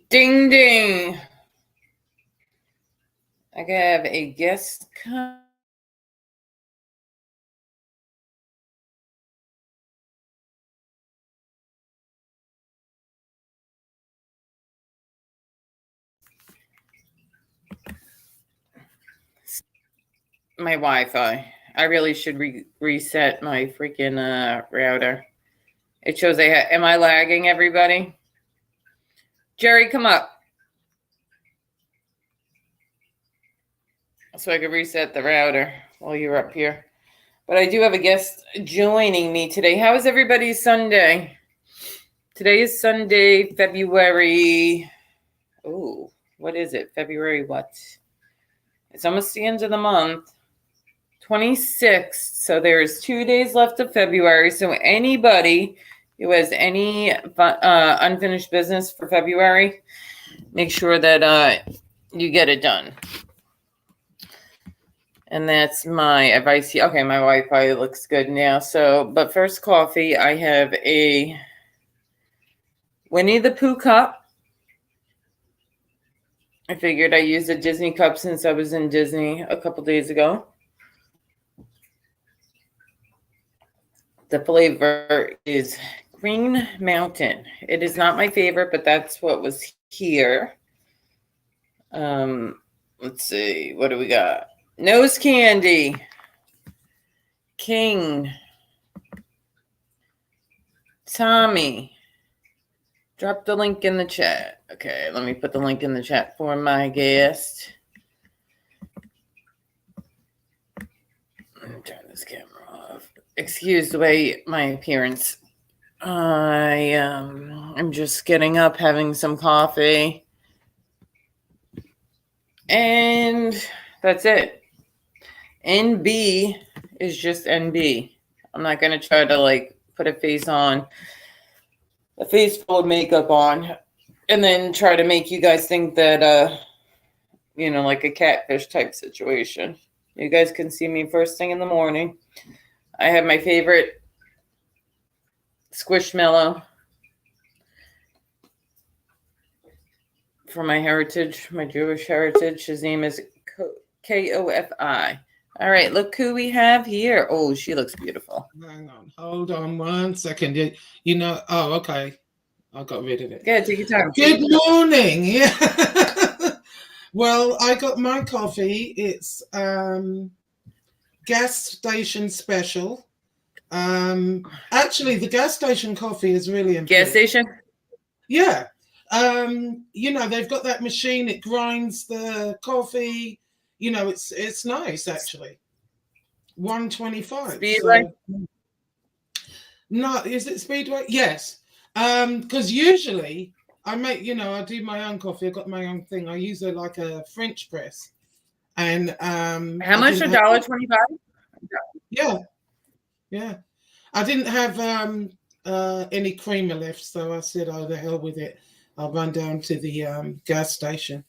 Ding ding. I have a guest come. My Wi-Fi. I really should reset my freaking router. It shows am I lagging, everybody? Jerry, come up. So I could reset the router while you're up here. But I do have a guest joining me today. How is everybody's Sunday? Today is Sunday, February. Oh, what is it? February what? It's almost the end of the month. 26th. So there's 2 days left of February. So anybody who has any unfinished business for February, make sure that you get it done. And that's my advice. Okay, my Wi-Fi looks good now. So, but first coffee, I have a Winnie the Pooh cup. I figured I used a Disney cup since I was in Disney a couple days ago. The flavor is Green Mountain. It is not my favorite, but that's what was here. Let's see. What do we got? Nose candy. King. Tommy. Drop the link in the chat. Okay, let me put the link in the chat for my guest. Let me turn this camera off. Excuse the way my appearance. I'm just getting up, having some coffee. And that's it. NB is just NB. I'm not going to try to put a face full of makeup on, and then try to make you guys think that, like a catfish type situation. You guys can see me first thing in the morning. I have my favorite Squishmallow for my heritage, my Jewish heritage. His name is Kofi. All right, look who we have here. Oh, she looks beautiful. Hang on. Hold on 1 second. Oh, okay. I got rid of it. Yeah, take your time. Good morning. Yeah. Well, I got my coffee. It's gas station special. Actually, the gas station coffee is really important. Gas station? Yeah. They've got that machine. It grinds the coffee. It's nice actually. 125. Speedway? No, is it Speedway? Yes. Because usually I make, I do my own coffee. I've got my own thing. I use like a French press. And how much? $1.25? Yeah. Yeah. I didn't have any creamer left, so I said, oh, the hell with it. I'll run down to the gas station.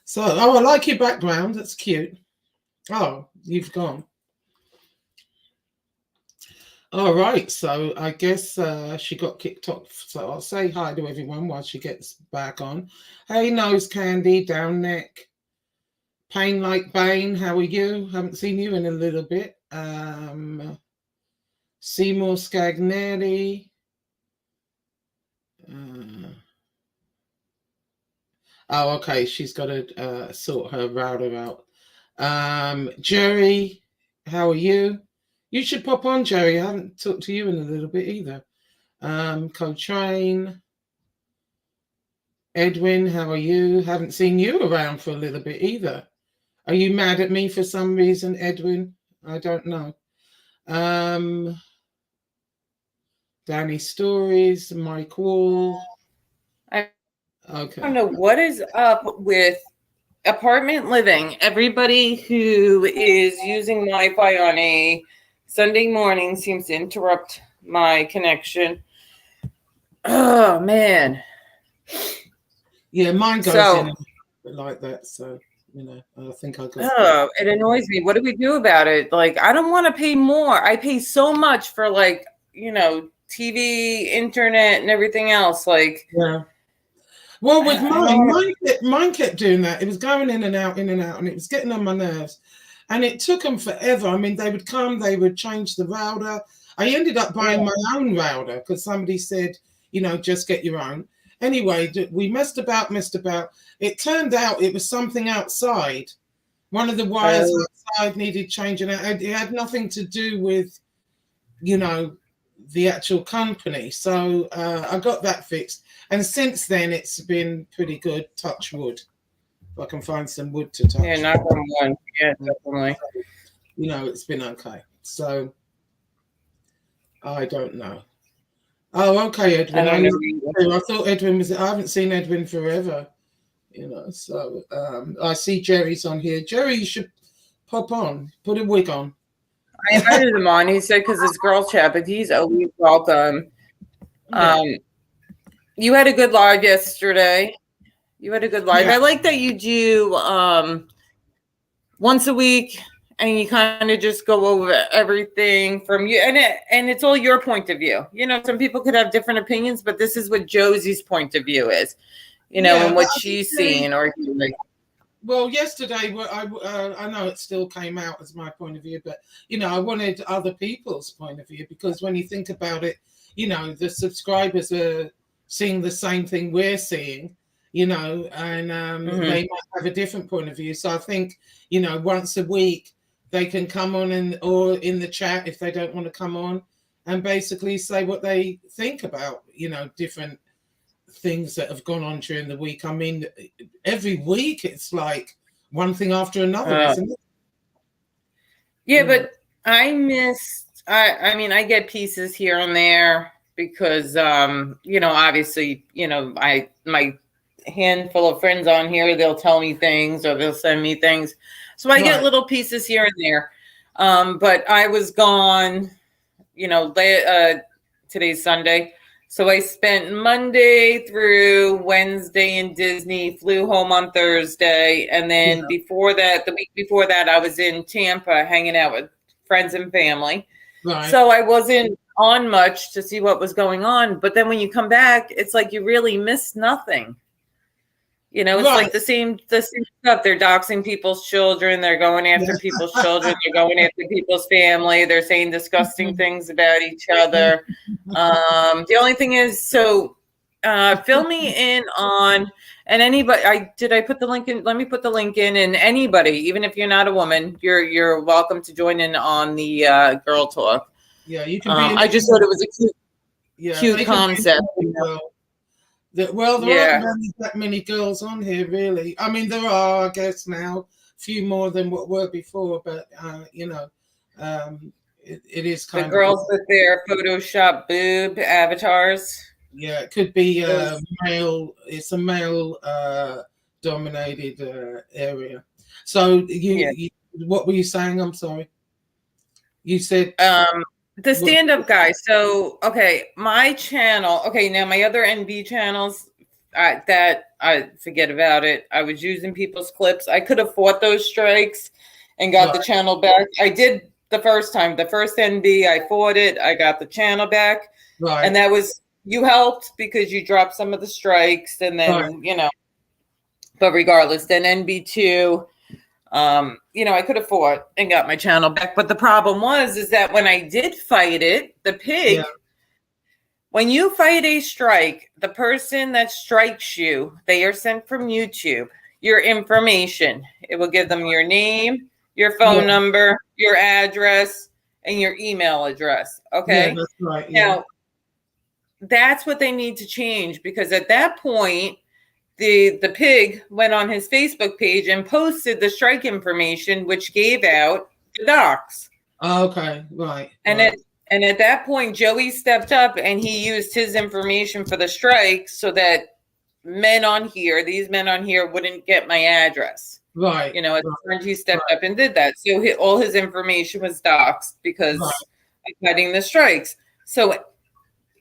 So, I like your background. That's cute. Oh, you've gone. All right. So I guess she got kicked off. So I'll say hi to everyone while she gets back on. Hey, Nose Candy, Down Neck. Pain Like Bane, how are you? Haven't seen you in a little bit. Seymour Scagnelli. Oh, okay. She's got to sort her router out. Jerry, how are you? You should pop on, Jerry. I haven't talked to you in a little bit either. Coltrane. Edwin, how are you? Haven't seen you around for a little bit either. Are you mad at me for some reason, Edwin? I don't know. Danny Stories, Mike Wall. Okay. I don't know what is up with apartment living. Everybody who is using Wi-Fi on a Sunday morning seems to interrupt my connection. Oh, man. Yeah, mine goes in like that, so... I think I got. Oh, it annoys me. What do we do about it? I don't want to pay more. I pay so much for TV, internet, and everything else. Yeah. Well, with I don't want mine kept doing that. It was going in and out, and it was getting on my nerves. And it took them forever. I mean, they would come, they would change the router. I ended up to. Yeah. buying my own router because somebody said, just get your own. Anyway, we messed about. It turned out it was something outside. One of the wires outside needed changing out. It had nothing to do with, the actual company. So I got that fixed. And since then, it's been pretty good. Touch wood. If I can find some wood to touch. Yeah, knock on wood. Yeah, definitely. It's been okay. So I don't know. Oh, okay, Edwin. I thought Edwin was. I haven't seen Edwin forever. So I see Jerry's on here. Jerry, you should pop on. Put a wig on. I invited him on. He said because it's girl chat, but he's always welcome. You had a good live yesterday. Yeah. I like that you do once a week, and you kind of just go over everything from you, and it's all your point of view. Some people could have different opinions, but this is what Josie's point of view is. And what she's seeing or hearing. Well, yesterday, I know it still came out as my point of view, but, I wanted other people's point of view because when you think about it, the subscribers are seeing the same thing we're seeing, and they might have a different point of view. So I think, once a week they can come on or in the chat if they don't want to come on and basically say what they think about, different things that have gone on during the week. I mean, every week it's like one thing after another, isn't it? Yeah, but I missed. I mean, I get pieces here and there because, obviously, my handful of friends on here, they'll tell me things or they'll send me things, so I get little pieces here and there. But I was gone. Today's Sunday. So I spent Monday through Wednesday in Disney, flew home on Thursday. And then before that, the week before that, I was in Tampa hanging out with friends and family. Right. So I wasn't on much to see what was going on. But then when you come back, it's like you really miss nothing. It's like the same stuff. They're doxing people's children. They're going after people's children. They're going after people's family. They're saying disgusting things about each other. The only thing is, so fill me in on, and anybody, I put the link in? Let me put the link in, and anybody, even if you're not a woman, you're welcome to join in on the girl talk. Yeah, you can. I just thought it was a cute concept. There aren't that many girls on here, really. I mean, there are, I guess, now a few more than what were before, but it is kind of the girls with their Photoshop boob avatars. Yeah, it could be male. It's a male dominated area. So you, what were you saying? I'm sorry. You said the stand-up guy. So, okay, my channel. Okay, now my other NB channels, I forget about it. I was using people's clips. I could have fought those strikes and got the channel back. I did the first time. The first NB, I fought it. I got the channel back. Right. And that was, you helped because you dropped some of the strikes. And then, but regardless, then NB2, I could have fought and got my channel back. But the problem is that when I did fight it, the pig, when you fight a strike, the person that strikes you, they are sent from YouTube, your information. It will give them your name, your phone number, your address, and your email address. Okay. Yeah, that's right. Yeah. Now, that's what they need to change, because at that point, the pig went on his Facebook page and posted the strike information, which gave out the docs. Okay, right. And at that point, Joey stepped up and he used his information for the strike so that these men on here wouldn't get my address. Right. At the time he stepped up and did that. So all his information was doxed because of fighting the strikes. So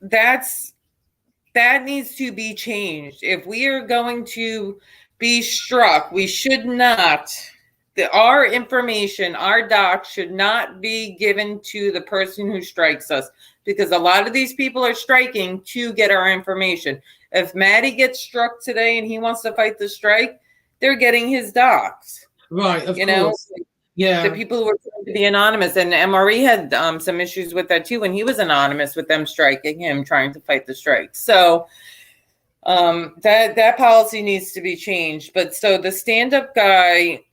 that needs to be changed. If we are going to be struck, we should not, our information, our docs should not be given to the person who strikes us, because a lot of these people are striking to get our information. If Maddie gets struck today and he wants to fight the strike, they're getting his docs. Right, of You course. know, Yeah. the people who were trying to be anonymous, and MRE had some issues with that too when he was anonymous with them striking him, trying to fight the strike. So that policy needs to be changed. But so the stand-up guy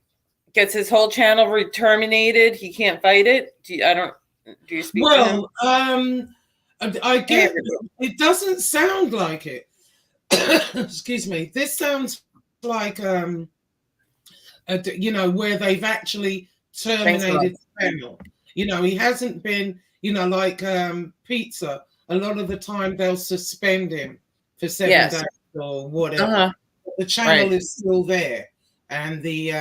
gets his whole channel terminated. He can't fight it. Do you speak to him? Well, I get it doesn't sound like it. Excuse me. This sounds like where they've actually terminated the channel. He hasn't been, like pizza. A lot of the time they'll suspend him for 7 days or whatever. The channel is still there, and the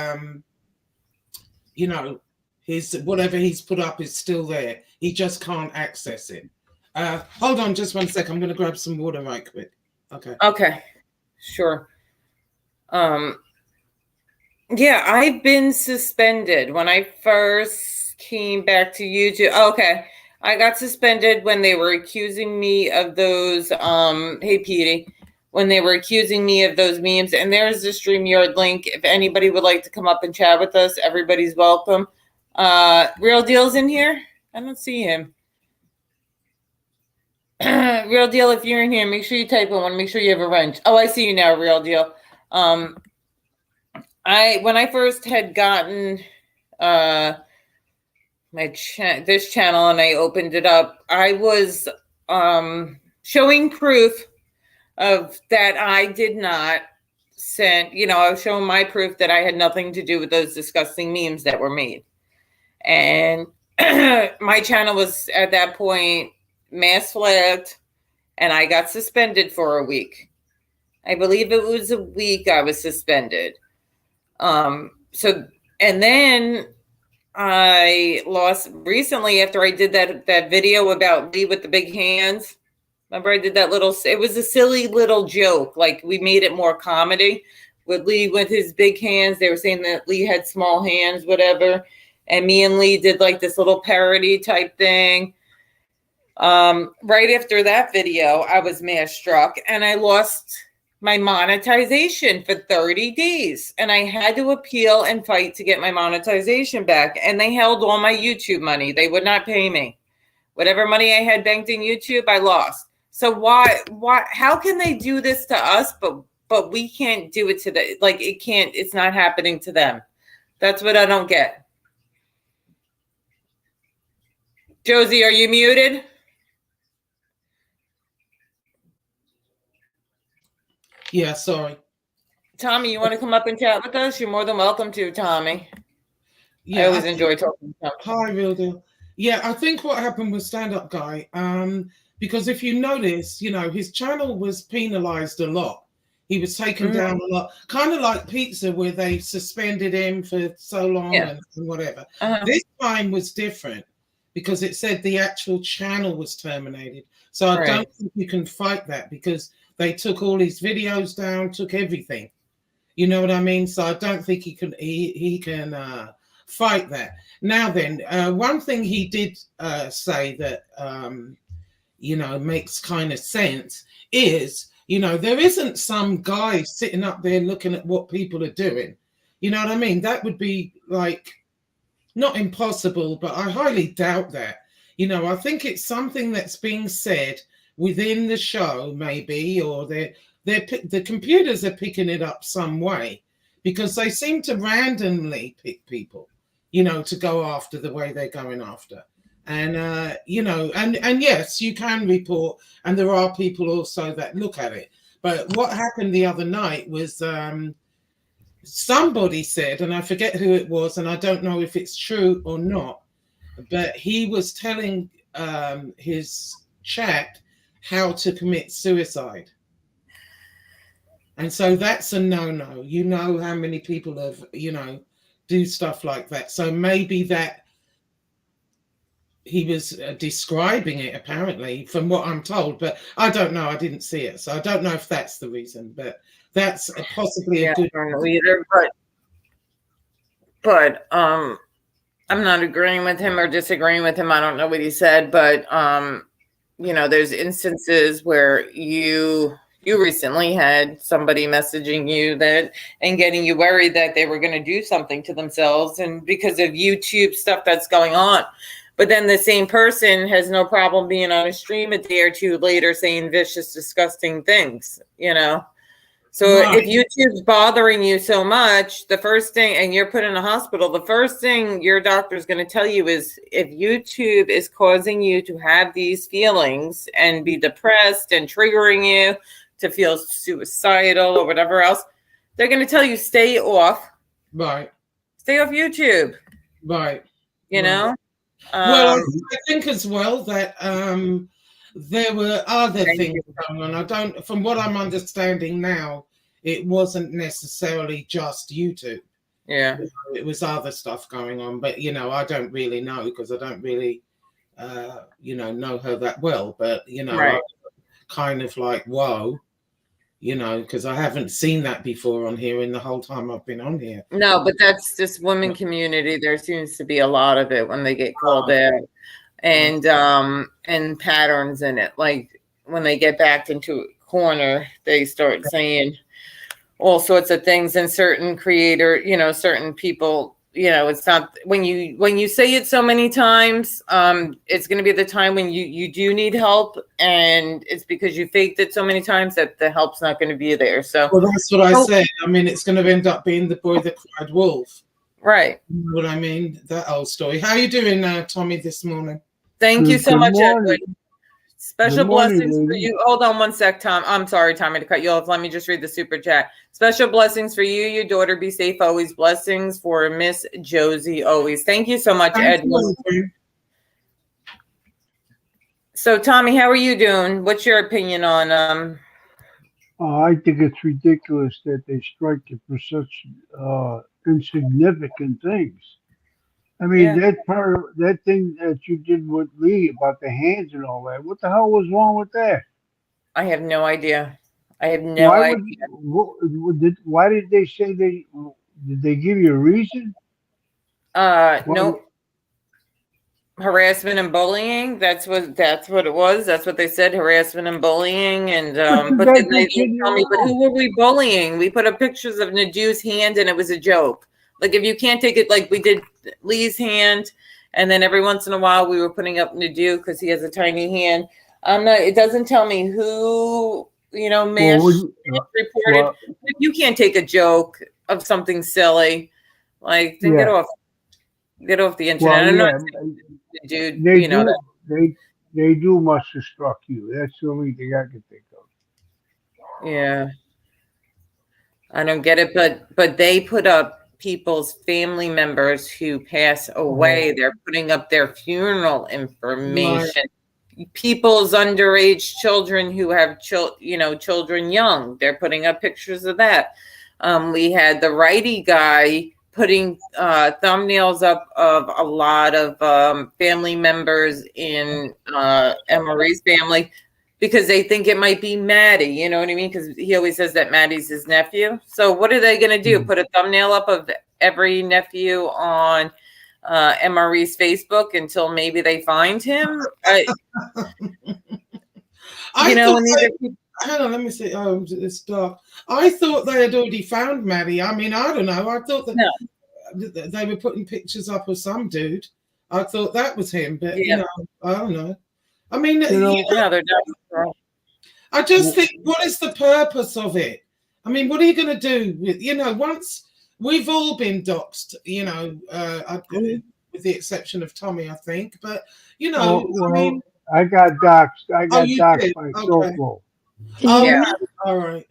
his whatever he's put up is still there. He just can't access it. Hold on just 1 sec. I'm going to grab some water right quick. Okay. Sure. Yeah, I've been suspended. When I first came back to YouTube, okay, I got suspended when they were accusing me of those, hey, Petey, when they were accusing me of those memes. And there's the StreamYard link. If anybody would like to come up and chat with us, everybody's welcome. Real Deal's in here? I don't see him. Real Deal, if you're in here, make sure you type in one. Make sure you have a wrench. Oh, I see you now, Real Deal. When I first had gotten this channel and I opened it up, I was showing proof of that I did not send. I was showing my proof that I had nothing to do with those disgusting memes that were made, and my channel was at that point mass flagged, and I got suspended for a week. I believe it was a week I was suspended. And then I lost recently after I did that video about Lee with the big hands. Remember I did that it was a silly little joke. Like we made it more comedy with Lee with his big hands. They were saying that Lee had small hands, whatever. And me and Lee did like this little parody type thing. Right after that video, I was mass struck and I lost my monetization for 30 days. And I had to appeal and fight to get my monetization back. And they held all my YouTube money. They would not pay me. Whatever money I had banked in YouTube, I lost. So how can they do this to us, but we can't do it to them? Like it's not happening to them. That's what I don't get. Josie, are you muted? Yeah, sorry. Tommy, you want to come up and chat with us? You're more than welcome to, Tommy. Yeah, I always enjoy talking to Tommy. Hi, Real Deal. Yeah, I think what happened with Stand Up Guy, because if you notice, his channel was penalized a lot. He was taken down a lot, kind of like Pizza, where they suspended him for so long and whatever. This time was different because it said the actual channel was terminated. So I don't think you can fight that because they took all his videos down, took everything. You know what I mean? So I don't think he can fight that. Now then, one thing he did say that makes kind of sense is, there isn't some guy sitting up there looking at what people are doing. You know what I mean? That would be like not impossible, but I highly doubt that. I think it's something that's being said within the show, maybe, or the computers are picking it up some way because they seem to randomly pick people, to go after the way they're going after. And, and yes, you can report, and there are people also that look at it. But what happened the other night was somebody said, and I forget who it was, and I don't know if it's true or not, but he was telling his chat how to commit suicide. And so that's a no-no. You know how many people have, do stuff like that. So maybe that he was describing it, apparently, from what I'm told. But I don't know. I didn't see it. So I don't know if that's the reason. But that's possibly a good... I don't know either, but I'm not agreeing with him or disagreeing with him. I don't know what he said, but there's instances where you You recently had somebody messaging you that and getting you worried that they were going to do something to themselves and because of YouTube stuff that's going on. But then the same person has no problem being on a stream a day or two later saying vicious, disgusting things, you know? So Right. if YouTube's bothering you so much, the first thing, and you're put in a hospital, the first thing your doctor is going to tell you is if YouTube is causing you to have these feelings and be depressed and triggering you to feel suicidal or whatever else, they're going to tell you stay off. Right. Stay off YouTube. Right. You know? Well, I think as well that there were other things going on. From what I'm understanding now, it wasn't necessarily just YouTube. Yeah. It was other stuff going on, but I don't really know because I don't really, know her that well. But Right. I kind of like, whoa, because I haven't seen that before on here in the whole time I've been on here. No, but that's this women community. There seems to be a lot of it when they get called out. And patterns in it. Like when they get backed into a corner, they start saying all sorts of things. And certain certain people, it's not when you say it so many times, it's going to be the time when you do need help, and it's because you faked it so many times that the help's not going to be there. So well, that's what I said. I mean, it's going to end up being the boy that cried wolf. Right. You know what I mean? That old story. How are you doing, Tommy, this morning? Thank you so much, Edwin. Special morning, blessings for you. Hold on one sec, Tom. I'm sorry, Tommy, to cut you off. Let me just read the super chat. Special blessings for you, your daughter. Be safe always. Blessings for Miss Josie always. Thank you so much, Edwin. So, Tommy, how are you doing? What's your opinion on I think it's ridiculous that they strike you for such insignificant things. I mean, that thing that you did with Lee about the hands and all that. What the hell was wrong with that? I have no idea. I have no idea. Why did they say did they give you a reason? Nope. Harassment and bullying. That's what it was. That's what they said. Harassment and bullying. And but then they tell me, but who were we bullying? We put up pictures of Nadu's hand, and it was a joke. Like if you can't take it, like we did Lee's hand, and then every once in a while we were putting up Nadu because he has a tiny hand. It doesn't tell me who reported. If you can't take a joke of something silly, like then get off the internet. Well, Dude, they do must have struck you. That's the only thing I can think of. Yeah, I don't get it, but they put up people's family members who pass away. They're putting up their funeral information. Right. People's underage children who have children young. They're putting up pictures of that. We had the righty guy putting thumbnails up of a lot of family members in Emery's family because they think it might be Maddie, you know what I mean? Because he always says that Maddie's his nephew. So what are they going to do? Put a thumbnail up of every nephew on Emery's Facebook until maybe they find him? Hang on, let me see. Oh, it's dark. I thought they had already found Maddie. I mean, I don't know. I thought that they were putting pictures up of some dude. I thought that was him, but I don't know. I mean, I just think, what is the purpose of it? I mean, what are you going to do with, once we've all been doxxed, with the exception of Tommy, I think, but I mean, I got doxxed. I got doxxed by Sokol. All right.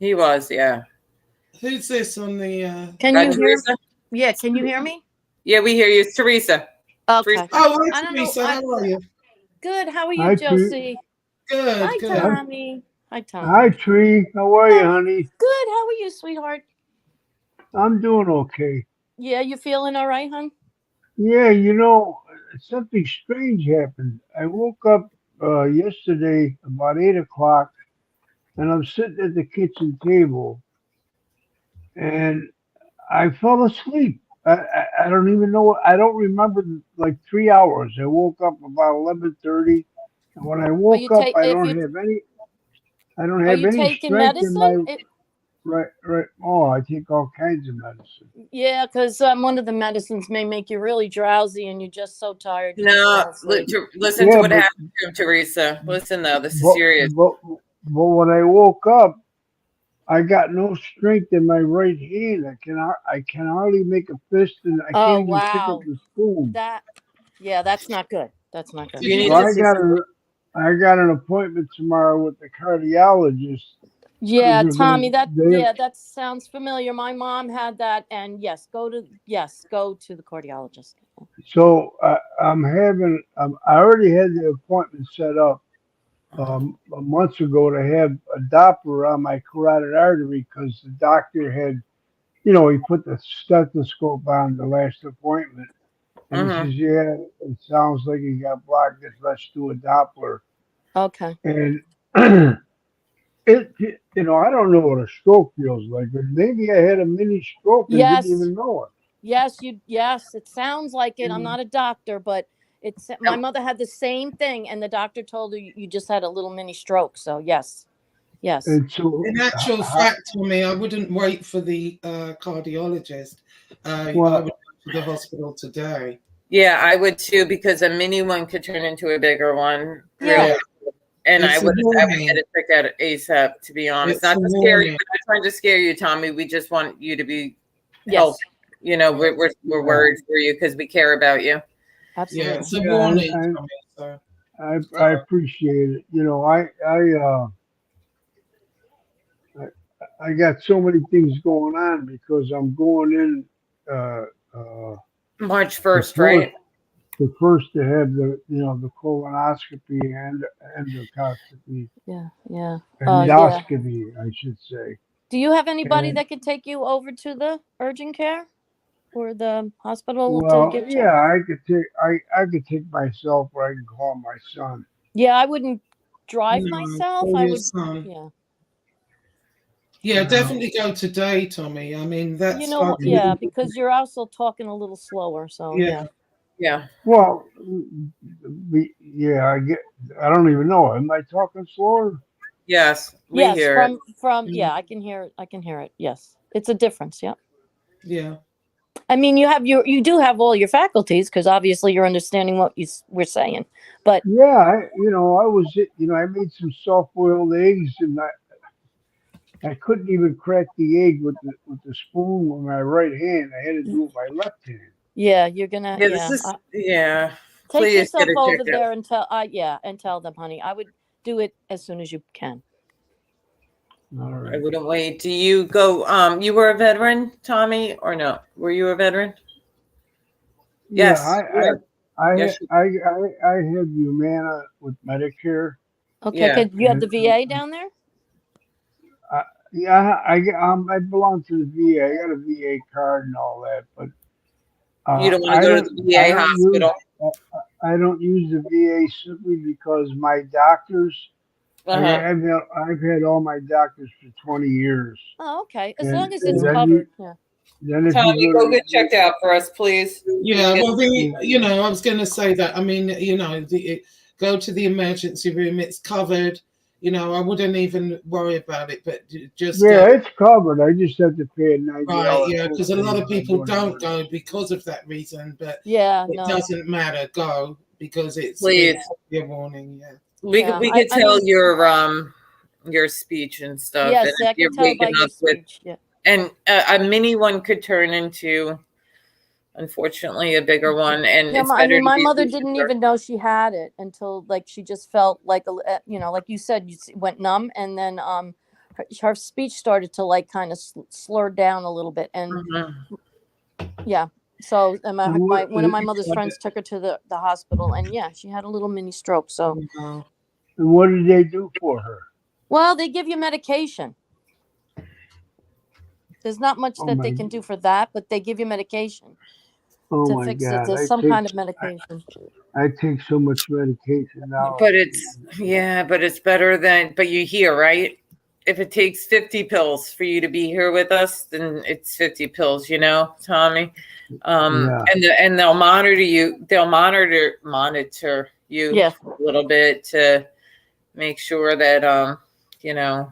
He was, yeah. Who's this on the? Can you hear? Yeah, can you hear me? Yeah, we hear you. It's Teresa. Okay. Teresa. Oh, hi, Teresa. How are you? Good. How are you, Josie? Good. Hi, good. Tommy. Hi, Tommy. Hi, Tree. How are you, honey? Good. How are you, sweetheart? I'm doing okay. Yeah, you feeling all right, hon? Yeah, something strange happened. I woke up yesterday about 8 o'clock, and I'm sitting at the kitchen table, and I fell asleep. I don't even know. I don't remember like 3 hours. I woke up about 11:30, and when I woke up, I don't have any. I don't Are have you any taking strength in my medicine? right. Oh, I take all kinds of medicine. Yeah, because one of the medicines may make you really drowsy and you're just so tired you just No, fall asleep. listen to Yeah, what but happened to him, Teresa. Listen, though, this is but serious. but, but when I woke up, I got no strength in my right hand. I can hardly make a fist, and I Oh, can't even pick up wow. the spoon. That's not good. That's not good. Did You you need So to just see some. I got an appointment tomorrow with the cardiologist because Yeah, Tommy, they that sounds familiar. My mom had that, and yes, go to the cardiologist. so I'm having I already had the appointment set up months ago to have a Doppler on my carotid artery because the doctor had, he put the stethoscope on the last appointment, and he Mhm. says, "Yeah, it sounds like you got blocked. Let's do a Doppler." Okay. And I don't know what a stroke feels like, but maybe I had a mini stroke and didn't Yes, even know it. yes, it sounds like it. I'm not a doctor, but my mother had the same thing, and the doctor told her you just had a little mini stroke. So yes, yes, And so, In actual fact, Tommy, I wouldn't wait for the cardiologist. I would well, go to the hospital today. Yeah, I would too, because a mini one could turn into a bigger one. yeah, Yeah, And it's a I would get warning. it checked out ASAP, to be honest. It's Not a to scare you, warning. we're not trying to scare you, Tommy. We just want you to be yes, healthy. We're yeah, worried for you because we care about you. Yeah, absolutely. it's a yeah, warning, Tommy. So I appreciate it. I got so many things going on because I'm going in uh, uh, March the 1st, fourth, right? the first to have the colonoscopy and endoscopy, Yeah. Yeah. endoscopy, I should say. Do you have anybody And that could take you over to the urgent care or the hospital to well, get checked? yeah, I could take myself, or I can call my son. Yeah, I wouldn't drive no, myself. call I your would. son. Yeah. Yeah, Um, definitely go today, Tommy. I mean, You that's know I what? and, Yeah, wouldn't. because you're also talking a little slower. So Yeah, yeah. Yeah. well, yeah, I don't even know. Am I talking slower? Yes, we Yes, hear it. from yeah, yeah, I can hear it. I can hear it. Yes, it's a difference. Yeah. yeah. I mean, you do have all your faculties because obviously you're understanding what we're saying. But Yeah, I made some soft-boiled eggs, and I couldn't even crack the egg with the spoon with my right hand. I had to do it with my left hand. yeah, you're gonna Yeah, this is, yeah. take Please get yourself it over checked out. there and tell them, honey. I would do it as soon as you can. All I right. wouldn't wait. Do you go, you were a veteran, Tommy, or no? Were you a veteran? Yeah, Yes. Yeah. Yes. I have Humana with Medicare. Okay, Yeah. good. You have the VA down there? I, yeah, I belong to the VA. I got a VA card and all that, but You don't want to I go to don't the I VA don't use hospital. I don't use the VA simply because my doctors. Uh-huh. I've had all my doctors for 20 years, Oh, okay. As and long as it's and covered. Yeah. then if you Tommy, go go get to checked out for us, please. Yeah, Get- well, I was going to say that. I mean, go to the emergency room. It's covered. I wouldn't even worry about it, but just yeah, it's covered. I just have to pay a $90 right, yeah, because a copay lot of when I people go to the don't emergency. go because of that reason. But Yeah, it no. doesn't matter. Go because it's Please. a warning. Yeah. Yeah. We could I tell mean, your speech and stuff, and yes, if I you're can tell by waking your up with, speech. Yeah. and a mini one could turn into, unfortunately, a bigger one, and Yeah, it's I better mean, to my be mother safe than didn't sorry. even know she had it until like she just felt like like you said, went numb, and then her speech started to like kind of slur down a little bit, and Mhm. yeah. So And what, one of my mother's friends took her to the hospital, and yeah, she had a little mini stroke. So and what did they do for her? well, they give you medication. There's not much Oh that they my, can do for that, but they give you medication oh to my fix it. God! There's some kind of medication. I take so much medication now. But it's better than, but you hear, right? If it takes 50 pills for you to be here with us, then it's 50 pills, Tommy. Yeah. And they'll monitor you Yeah. a little bit to make sure that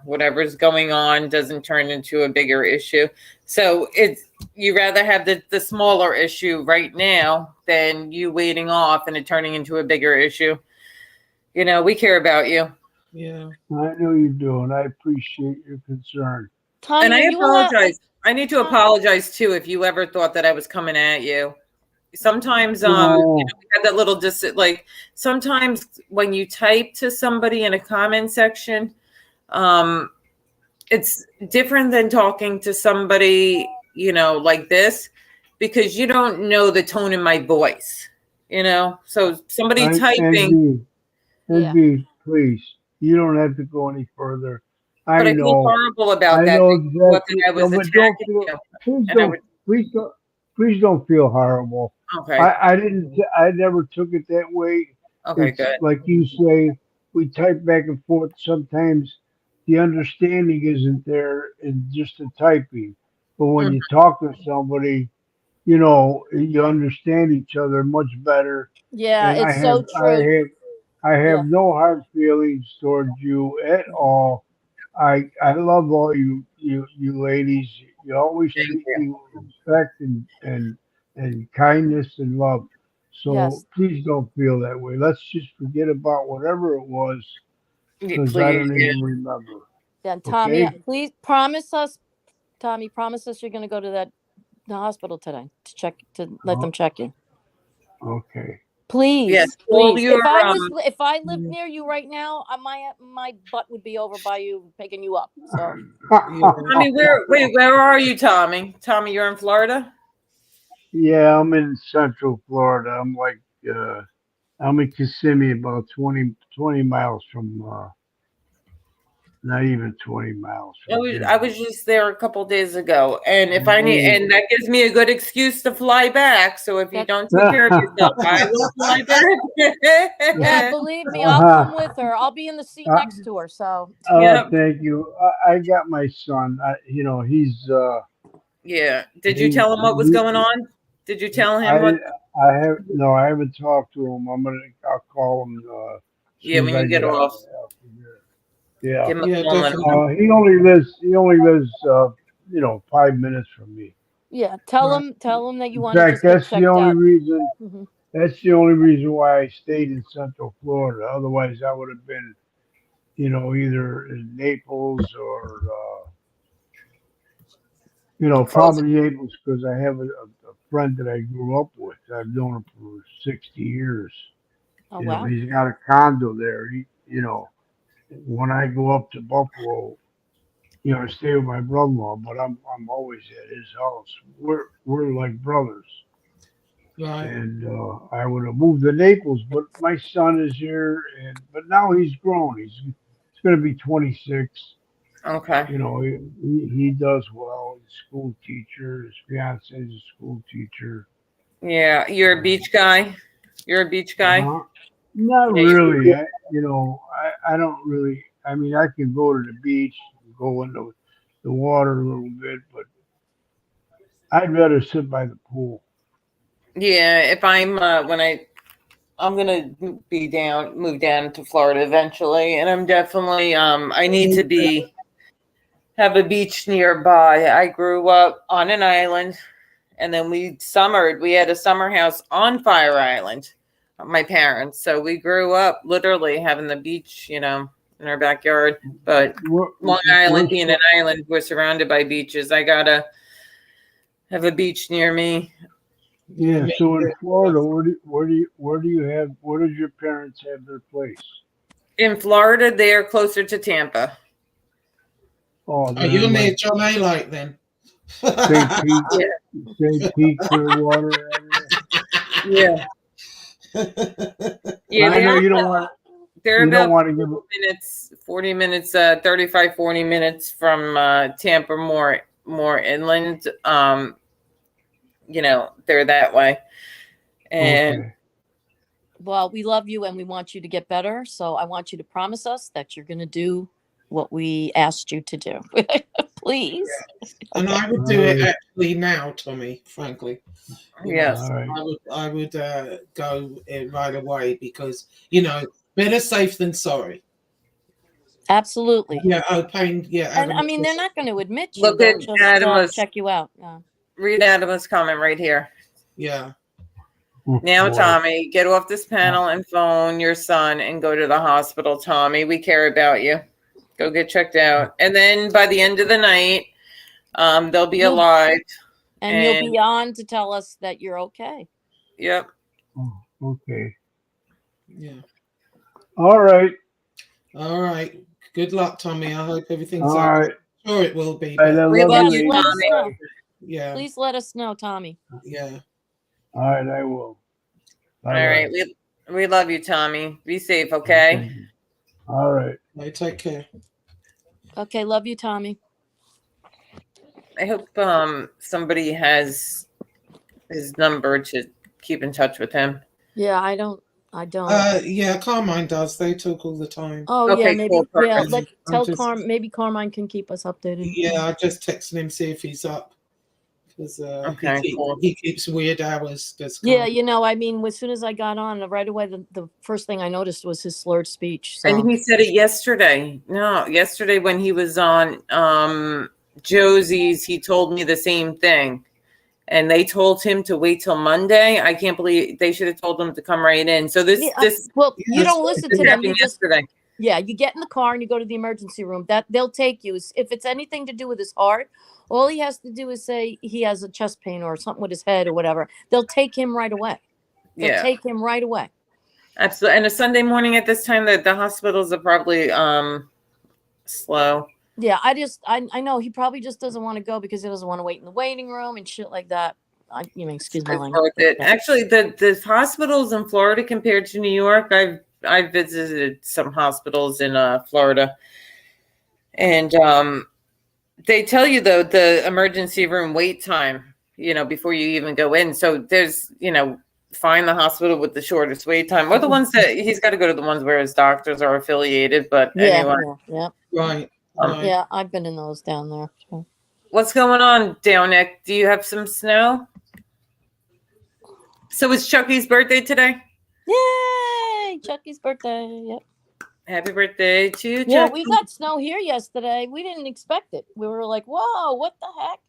whatever's going on doesn't turn into a bigger issue. So you rather have the smaller issue right now than you waiting off and it turning into a bigger issue. We care about you. Yeah. I know you do, and I appreciate your concern. Tommy, And I are you allowed? apologize. I need to apologize too if you ever thought that I was coming at you. Sometimes No. we had that little sometimes when you type to somebody in a comment section, it's different than talking to somebody, like this, because you don't know the tone in my voice, so somebody typing. NB, please, you don't have to go any further. But I feel know. horrible about I that. know What exactly. I was No, but attacking don't you. please And I don't, would, please don't feel horrible. okay. I never took it that way. Okay, It's good. like you say, we type back and forth. Sometimes the understanding isn't there in just the typing. But when you talk to somebody, you understand each other much better. Yeah, And it's so true. I Yeah. have no hard feelings towards you at all. I love all you ladies. You always Thank treat you. me with respect and kindness and love. So Yes. please don't feel that way. Let's just forget about whatever it was, because I Please. don't even remember. Yeah, Tommy, Okay? please promise us. Tommy, promise us you're going to go to the hospital today to let them check you. Okay. Please, Yes, please. your, If I lived near you right now, my butt would be over by you picking you up. So. Tommy, where are you, Tommy? Tommy, you're in Florida? Yeah, I'm in Central Florida. I'm in Kissimmee, about 20 miles from, not even 20 miles from I was Disney. just there a couple days ago, and if I need, and that gives me a good excuse to fly back. So if you don't take care of yourself, I will fly Yeah, back. believe me, I'll come with her. I'll be in the seat next to her. So. Yep. Thank you. I got my son. He's Yeah. Did you tell him what was going on? Did you tell him what? I haven't talked to him. I'll call him as Yeah, soon as when I you get get off. out of here. Yeah. Give him a Yeah, phone. definitely. He only lives 5 minutes from me. Yeah, tell Right. him that you In want to fact, just get checked out. Mhm. That's the only reason why I stayed in Central Florida. Otherwise, I would have been, either in Naples or, Close. probably Naples, because I have a friend that I grew up with. I've known him for 60 years. Oh wow. He's got a condo there. When I go up to Buffalo, I stay with my brother-in-law, but I'm always at his house. We're like brothers. Right. And I would have moved to Naples, but my son is here, but now he's grown. He's going to be 26. Okay. He does well. He's a school teacher. His fiance is a school teacher. Yeah, you're a beach guy. You're a beach guy. Not Yeah, really. I don't really. I mean, I can go to the beach, go into the water a little bit, but I'd rather sit by the pool. Yeah, if I'm I'm gonna move down to Florida eventually, and I'm definitely I need to have a beach nearby. I grew up on an island, and then we summered. We had a summer house on Fire Island, my parents. So we grew up literally having the beach, in our backyard. But Long Island being an island, we're surrounded by beaches. I gotta have a beach near me. Yeah. So in Florida, where does your parents have their place? In Florida, they're closer to Tampa. Oh, Are they're you in near like John A. Lake then? St. Pete, Yeah. St. Pete, Clearwater area. Yeah, I know you don't want. they're You don't about want to give. 40 minutes, 35, 40 minutes from Tampa, more inland. They're that way. And Okay. Well, we love you and we want you to get better. So I want you to promise us that you're going to do what we asked you to do. Please. And I would do it actually now, Tommy, frankly. yes. All right. I would go right away because, better safe than sorry. Absolutely. Yeah. Oh, pain. Yeah. And Adam I mean, they're was- not going to admit you. Look They'll at just Adama's. check you out. Yeah. Read Adama's comment right here. Yeah. Now, Boy. Tommy, get off this panel and phone your son and go to the hospital, Tommy. We care about you. Go get checked out. And then by the end of the night, they'll be alive. And you'll be on to tell us that you're okay. Yep. Oh, okay. Yeah. All right. All right. Good luck, Tommy. I hope everything's All all right. right. Sure, it will be. All right, But I We love love you, you, ladies. Let us Tommy. know. yeah. Please let us know, Tommy. Yeah. All right, I will. All right. We love you, Tommy. Be safe, okay? All right. No, take care. Okay, love you, Tommy. I hope somebody has his number to keep in touch with him. Yeah, I don't. Yeah, Carmine does. They talk all the time. Oh Okay, yeah, maybe. cool, Yeah, perfect. let I'm tell just- Maybe Carmine can keep us updated. Yeah, I just texted him, see if he's up. Because Okay, cool. he keeps weird hours. Does Yeah, Carmine. I mean, as soon as I got on, right away, the first thing I noticed was his slurred speech. So. And he said it yesterday. No, yesterday when he was on Josie's, he told me the same thing. And they told him to wait till Monday. I can't believe they should have told him to come right in. So this Well, you Yes, don't listen to them. happened You just yesterday. you get in the car and you go to the emergency room. That they'll take you. If it's anything to do with his heart, all he has to do is say he has a chest pain or something with his head or whatever. They'll take him right away. They'll take him right away. Absolutely. And a Sunday morning at this time, the hospitals are probably slow. Yeah, I know he probably just doesn't want to go because he doesn't want to wait in the waiting room and shit like that. Excuse my It's language. worth it. Actually, the hospitals in Florida compared to New York, I've visited some hospitals in Florida, and they tell you though the emergency room wait time, before you even go in. So there's, find the hospital with the shortest wait time, or the ones that he's got to go to the ones where his doctors are affiliated. But anyway, Right. Yeah, I've been in those down there. So. What's going on, Downick? Do you have some snow? So it's Chucky's birthday today? Yay! Chucky's birthday. Yep. Happy birthday to Chucky. Yeah, we got snow here yesterday. We didn't expect it. We were like, whoa, what the heck?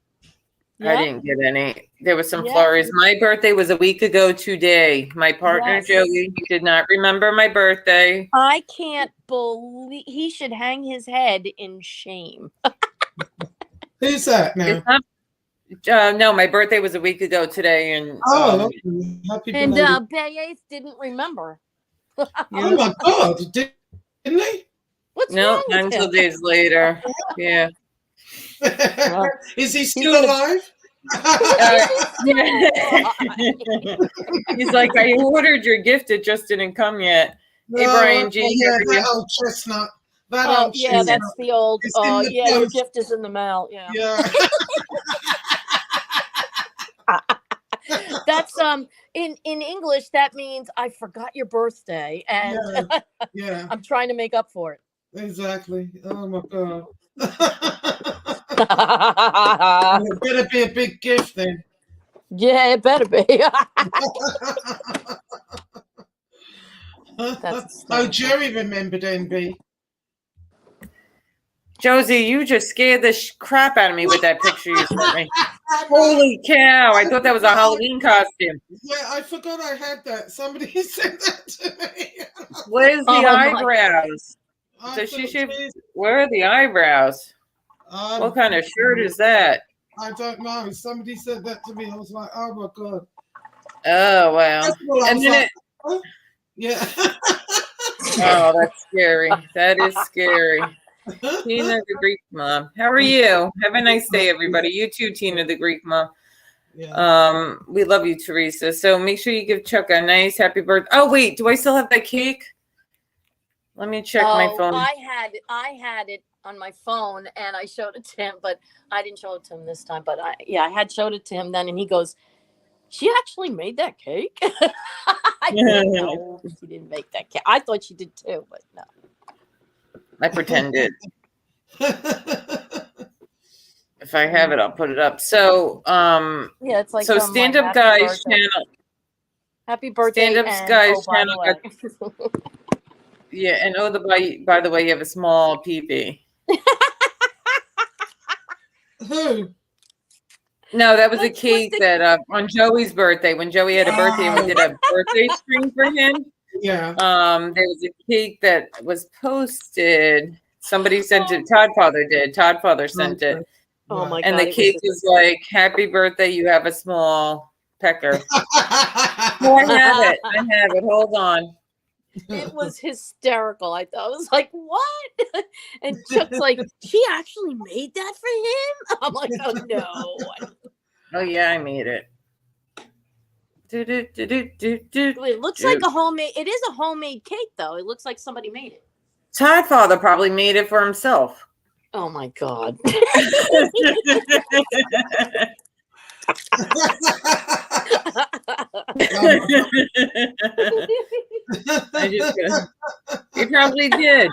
I didn't get any. There was some flurries. My birthday was a week ago today. My partner, Joey, did not remember my birthday. I can't believe he should hang his head in shame. Who's that now? No, my birthday was a week ago today. And happy and belated. Bayes didn't remember. Oh my God, didn't he? What's no, wrong with until him? days later. Yeah. Is he still alive? He's like, I ordered your gift, it just didn't come yet. Hey, Brian G. That old chestnut. Yeah, that's the old. Your post. gift is in the mail. Yeah. That's in English that means I forgot your birthday and I'm trying to make up for it. Exactly. Oh my God. It better be a big gift then. Yeah, it better be. Oh, Jerry remembered NB. Josie, you just scared the crap out of me with that picture you sent me. Holy cow! I thought that was a Halloween costume. Yeah, I forgot I had that. Somebody sent that to me. Where's the eyebrows? Does she shave? Where are the eyebrows? What kind of shirt is that? I don't know. Somebody said that to me. I was like, oh my God. Oh, wow. And then yeah. Oh, that's scary. That is scary. Tina the Greek Mom. How are you? Have a nice day, everybody. You too, Tina the Greek Mom. Yeah. We love you, Teresa. So make sure you give Chuck a nice happy birthday. Oh, wait, do I still have that cake? Let me check my phone. I had it on my phone and I showed it to him, but I didn't show it to him this time. But I had showed it to him then, and he goes, "She actually made that cake." I said, no, she didn't make that cake. I thought she did too, but no. I pretended. If I have it, I'll put it up. So, yeah, it's like Stand Up Guys channel. Happy birthday! Stand Up Guys channel. Yeah, and by the way, you have a small pee-pee. Who? No, that was a That's what cake that on Joey's birthday, when Joey had a birthday and we did a birthday stream for him. Yeah. There was a cake that was posted. Somebody sent it. Todd Father did. Todd Father sent it. Oh my And God, the it cake was was like, "Happy birthday, you have a small pecker." Oh, I have it. I have it. Hold on. it was hysterical. I thought, I was like, what? And Chuck's like, she actually made that for him? I'm like, oh no. Oh yeah, I made it. It looks like a homemade, it is a homemade cake though. It looks like somebody made it. Todd Father probably made it for himself. Oh my God. He probably did.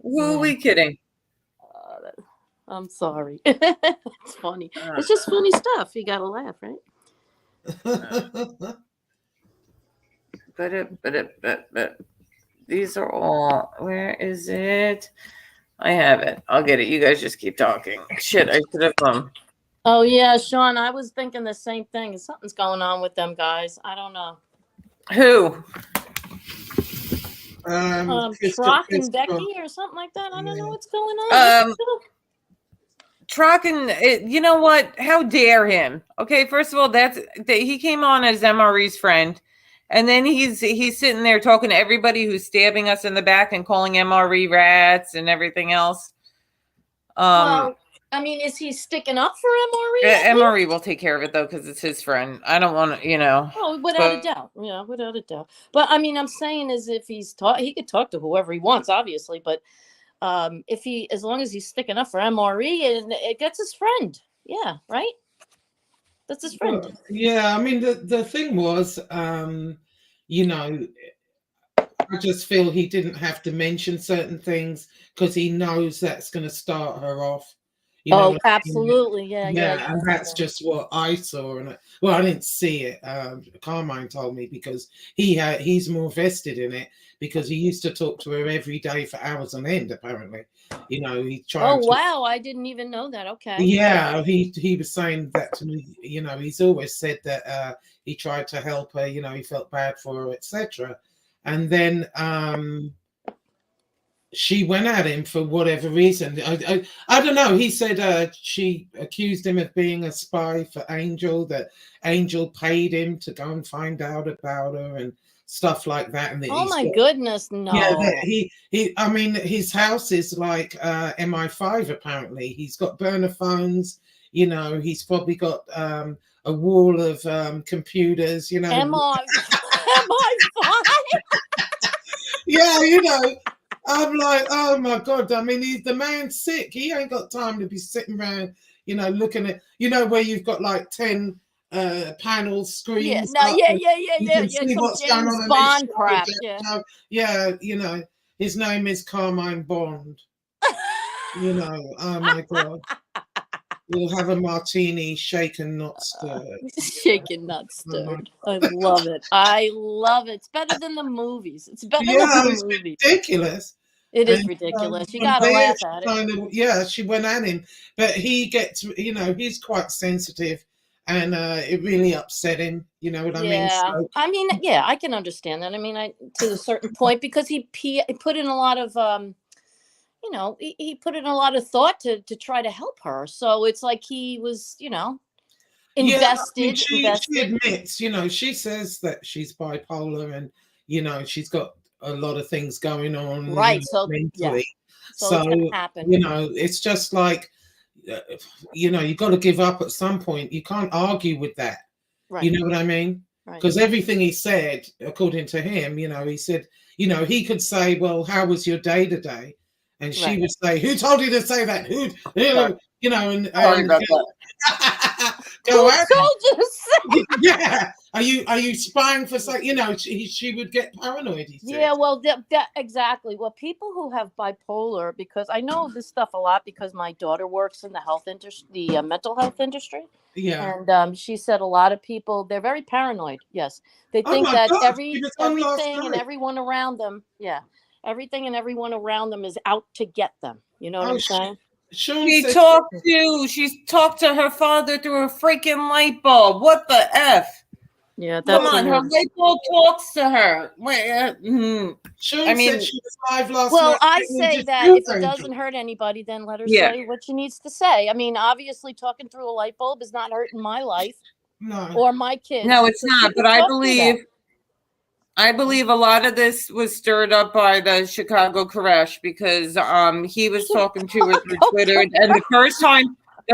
Who are we kidding? I'm sorry. It's funny. It's just funny stuff. You gotta laugh, right? But these are all. Where is it? I have it. I'll get it. You guys just keep talking. Shit, I should have Oh yeah, Sean. I was thinking the same thing. Something's going on with them guys. I don't know. Who? Trock and Becky or something like that. I don't know what's going on. Trock and you know what? How dare him? Okay, first of all, he came on as MRE's friend, and then he's sitting there talking to everybody who's stabbing us in the back and calling MRE rats and everything else. Well, I mean, is he sticking up for MRE? MRE will take care of it though, because it's his friend. I don't want to, Oh, without a doubt. Yeah, without a doubt. But I mean, I'm saying is if he could talk to whoever he wants, obviously. But as long as he's sticking up for MRE and it gets his friend. Yeah, right? That's his friend. Well, yeah, I mean, the thing was, you know, I just feel he didn't have to mention certain things because he knows that's going to start her off. You know absolutely. Yeah. And that's just what I saw. And well, I didn't see it. Carmine told me because he's more vested in it because he used to talk to her every day for hours on end. Apparently, you know, he tried. Oh wow, I didn't even know that. Okay. Yeah, he was saying that to me. You know, he's always said that he tried to help her. You know, he felt bad for her, etc. And then she went at him for whatever reason. I don't know. He said she accused him of being a spy for Angel, that Angel paid him to go and find out about her and stuff like that. And oh my goodness, no. Yeah, I mean, his house is like MI5 apparently. He's got burner phones, you know, he's probably got a wall of computers, you know. MI5? Yeah, you know. I'm like, oh my God. I mean, the man's sick. He ain't got time to be sitting around, you know, looking at, you know, where you've got like 10 panels, screens. Yeah. You can see what's going on. Bond crap. Yeah, you know, his name is Carmine Bond. You know, oh my God. We'll have a martini, shaken, not stirred. Shaken, not stirred. I love it. I love it. It's better than the movies. It's better than the movies. Ridiculous. It is ridiculous. You gotta laugh at it. Yeah, she went at him, but he gets, you know, he's quite sensitive, and it really upset him. You know what I mean? So, I mean, yeah, I can understand that. I mean, to a certain point because he put in a lot of you know, he put in a lot of thought to try to help her. So it's like he was, you know, invested. Yeah, she admits, you know, she says that she's bipolar and, you know, she's got a lot of things going on. Right. You know, mentally. So it's going to happen. You know, it's just like, you know, you've got to give up at some point. You can't argue with that. Right. You know what I mean? Because everything he said, according to him, you know, he said, you know, he could say, well, how was your day today? And she would say, who told you to say that? Who you know, and sorry about that. Go out. Yeah. Are you spying for something? You know, she would get paranoid. He said. Yeah, well, that exactly. Well, people who have bipolar, because I know this stuff a lot because my daughter works in the health industry, the mental health industry. Yeah. And she said a lot of people, they're very paranoid. Yes. They Oh think my that God, she was on last everything and night. everyone around them, yeah, everything and everyone around them is out to get them. You know what Oh, I'm saying? Sean She said, she's talked to her father through a freaking light bulb. What the F? Yeah, Come that's on, her weird. light bulb talks to her. Sean I said mean, she was live last Well, night. I threatening say to that shoot if it Angel. doesn't hurt anybody, then let her Yeah. say what she needs to say. I mean, obviously, talking through a light bulb is not hurting my life No. or my kids. no, it's So she not. can But I talk through that. believe a lot of this was stirred up by the Chicago crash because he was talking to her through Twitter, and the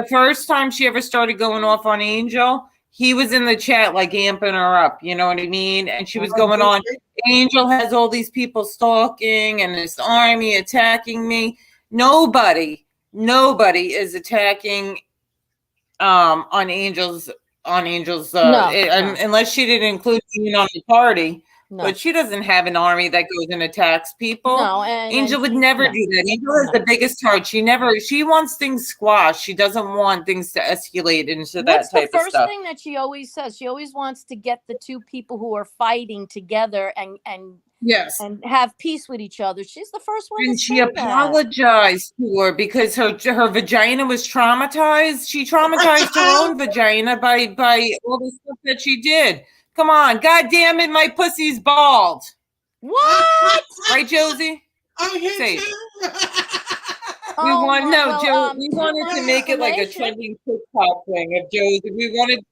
first time she ever started going off on Angel, he was in the chat like amping her up, you know what I mean? And she was going on, Angel has all these people stalking and this army attacking me. Nobody is attacking on Angel's No. unless she didn't include being on the party. No. But she doesn't have an army that goes and attacks people. No, Angel would never do that. Angel has the biggest heart. She wants things squashed. She doesn't want things to escalate into What's that type the of first stuff. thing that she always says? She always wants to get the two people who are fighting together and Yes. and have peace with each other. She's the first one And to she say that. apologized to her because her vagina was traumatized. She traumatized her own vagina by all the stuff that she did. Come on, God damn it, my pussy's bald. What? Right, Josie? Oh, yeah, Say it. too. We too wanted much to make it like a information. trending TikTok thing of Josie. We wanted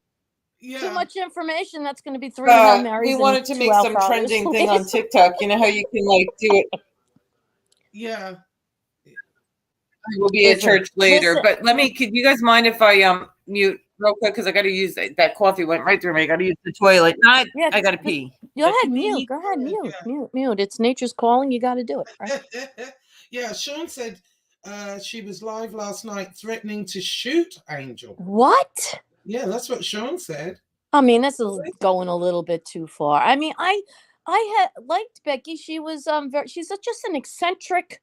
Too much information. That's going to be 3 Hail Marys. we wanted to and make 2 some avocados, trending thing please. on TikTok. You know how you can like do it. Yeah. We'll be at church later, but could you guys mind if I mute real quick because I got to use that coffee went right through me. I got to use the toilet. I got to pee. Go ahead, mute. Go ahead, mute. It's nature's calling. You got to do it. Right? Yeah, Sean said she was live last night threatening to shoot Angel. What? Yeah, that's what Sean said. I mean, this is going a little bit too far. I mean, I had liked Becky. She was she's just an eccentric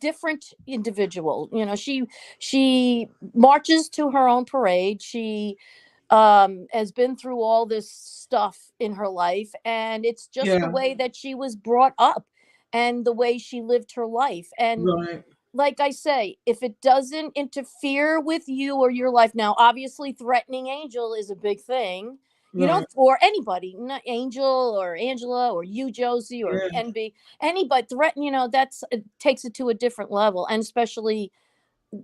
different individual. You know, she marches to her own parade. She has been through all this stuff in her life, and it's just the way that she was brought up and the way she lived her life. And like I say, if it doesn't interfere with you or your life, now obviously threatening Angel is a big thing. You don't, or anybody, not Angel or Angela or you, Josie, or NB, anybody threaten, you know, it takes it to a different level. And especially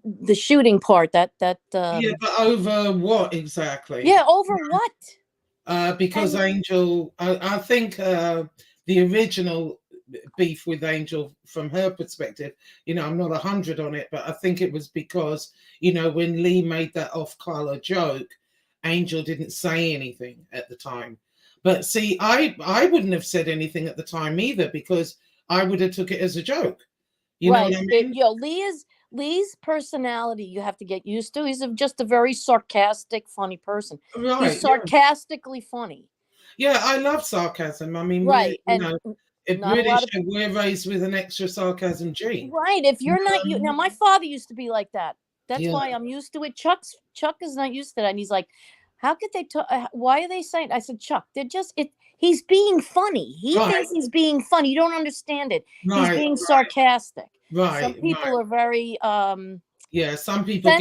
the shooting part that yeah, but over what exactly? Yeah, over what? Because Angel, I think the original beef with Angel from her perspective, you know, I'm not 100 on it, but I think it was because, you know, when Lee made that off-color joke, Angel didn't say anything at the time. But see, I wouldn't have said anything at the time either because I would have took it as a joke. You know what I mean? Lee's personality you have to get used to. He's just a very sarcastic, funny person. He's sarcastically funny. Yeah, I love sarcasm. I mean, we're raised with an extra sarcasm gene. Right. If you're not now, my father used to be like that. That's why I'm used to it. Chuck is not used to that, and he's like, "How could they? Why are they saying?" I said, "Chuck, they're just He's being funny. He thinks he's being funny. You don't understand it. He's being sarcastic. Some people are very some people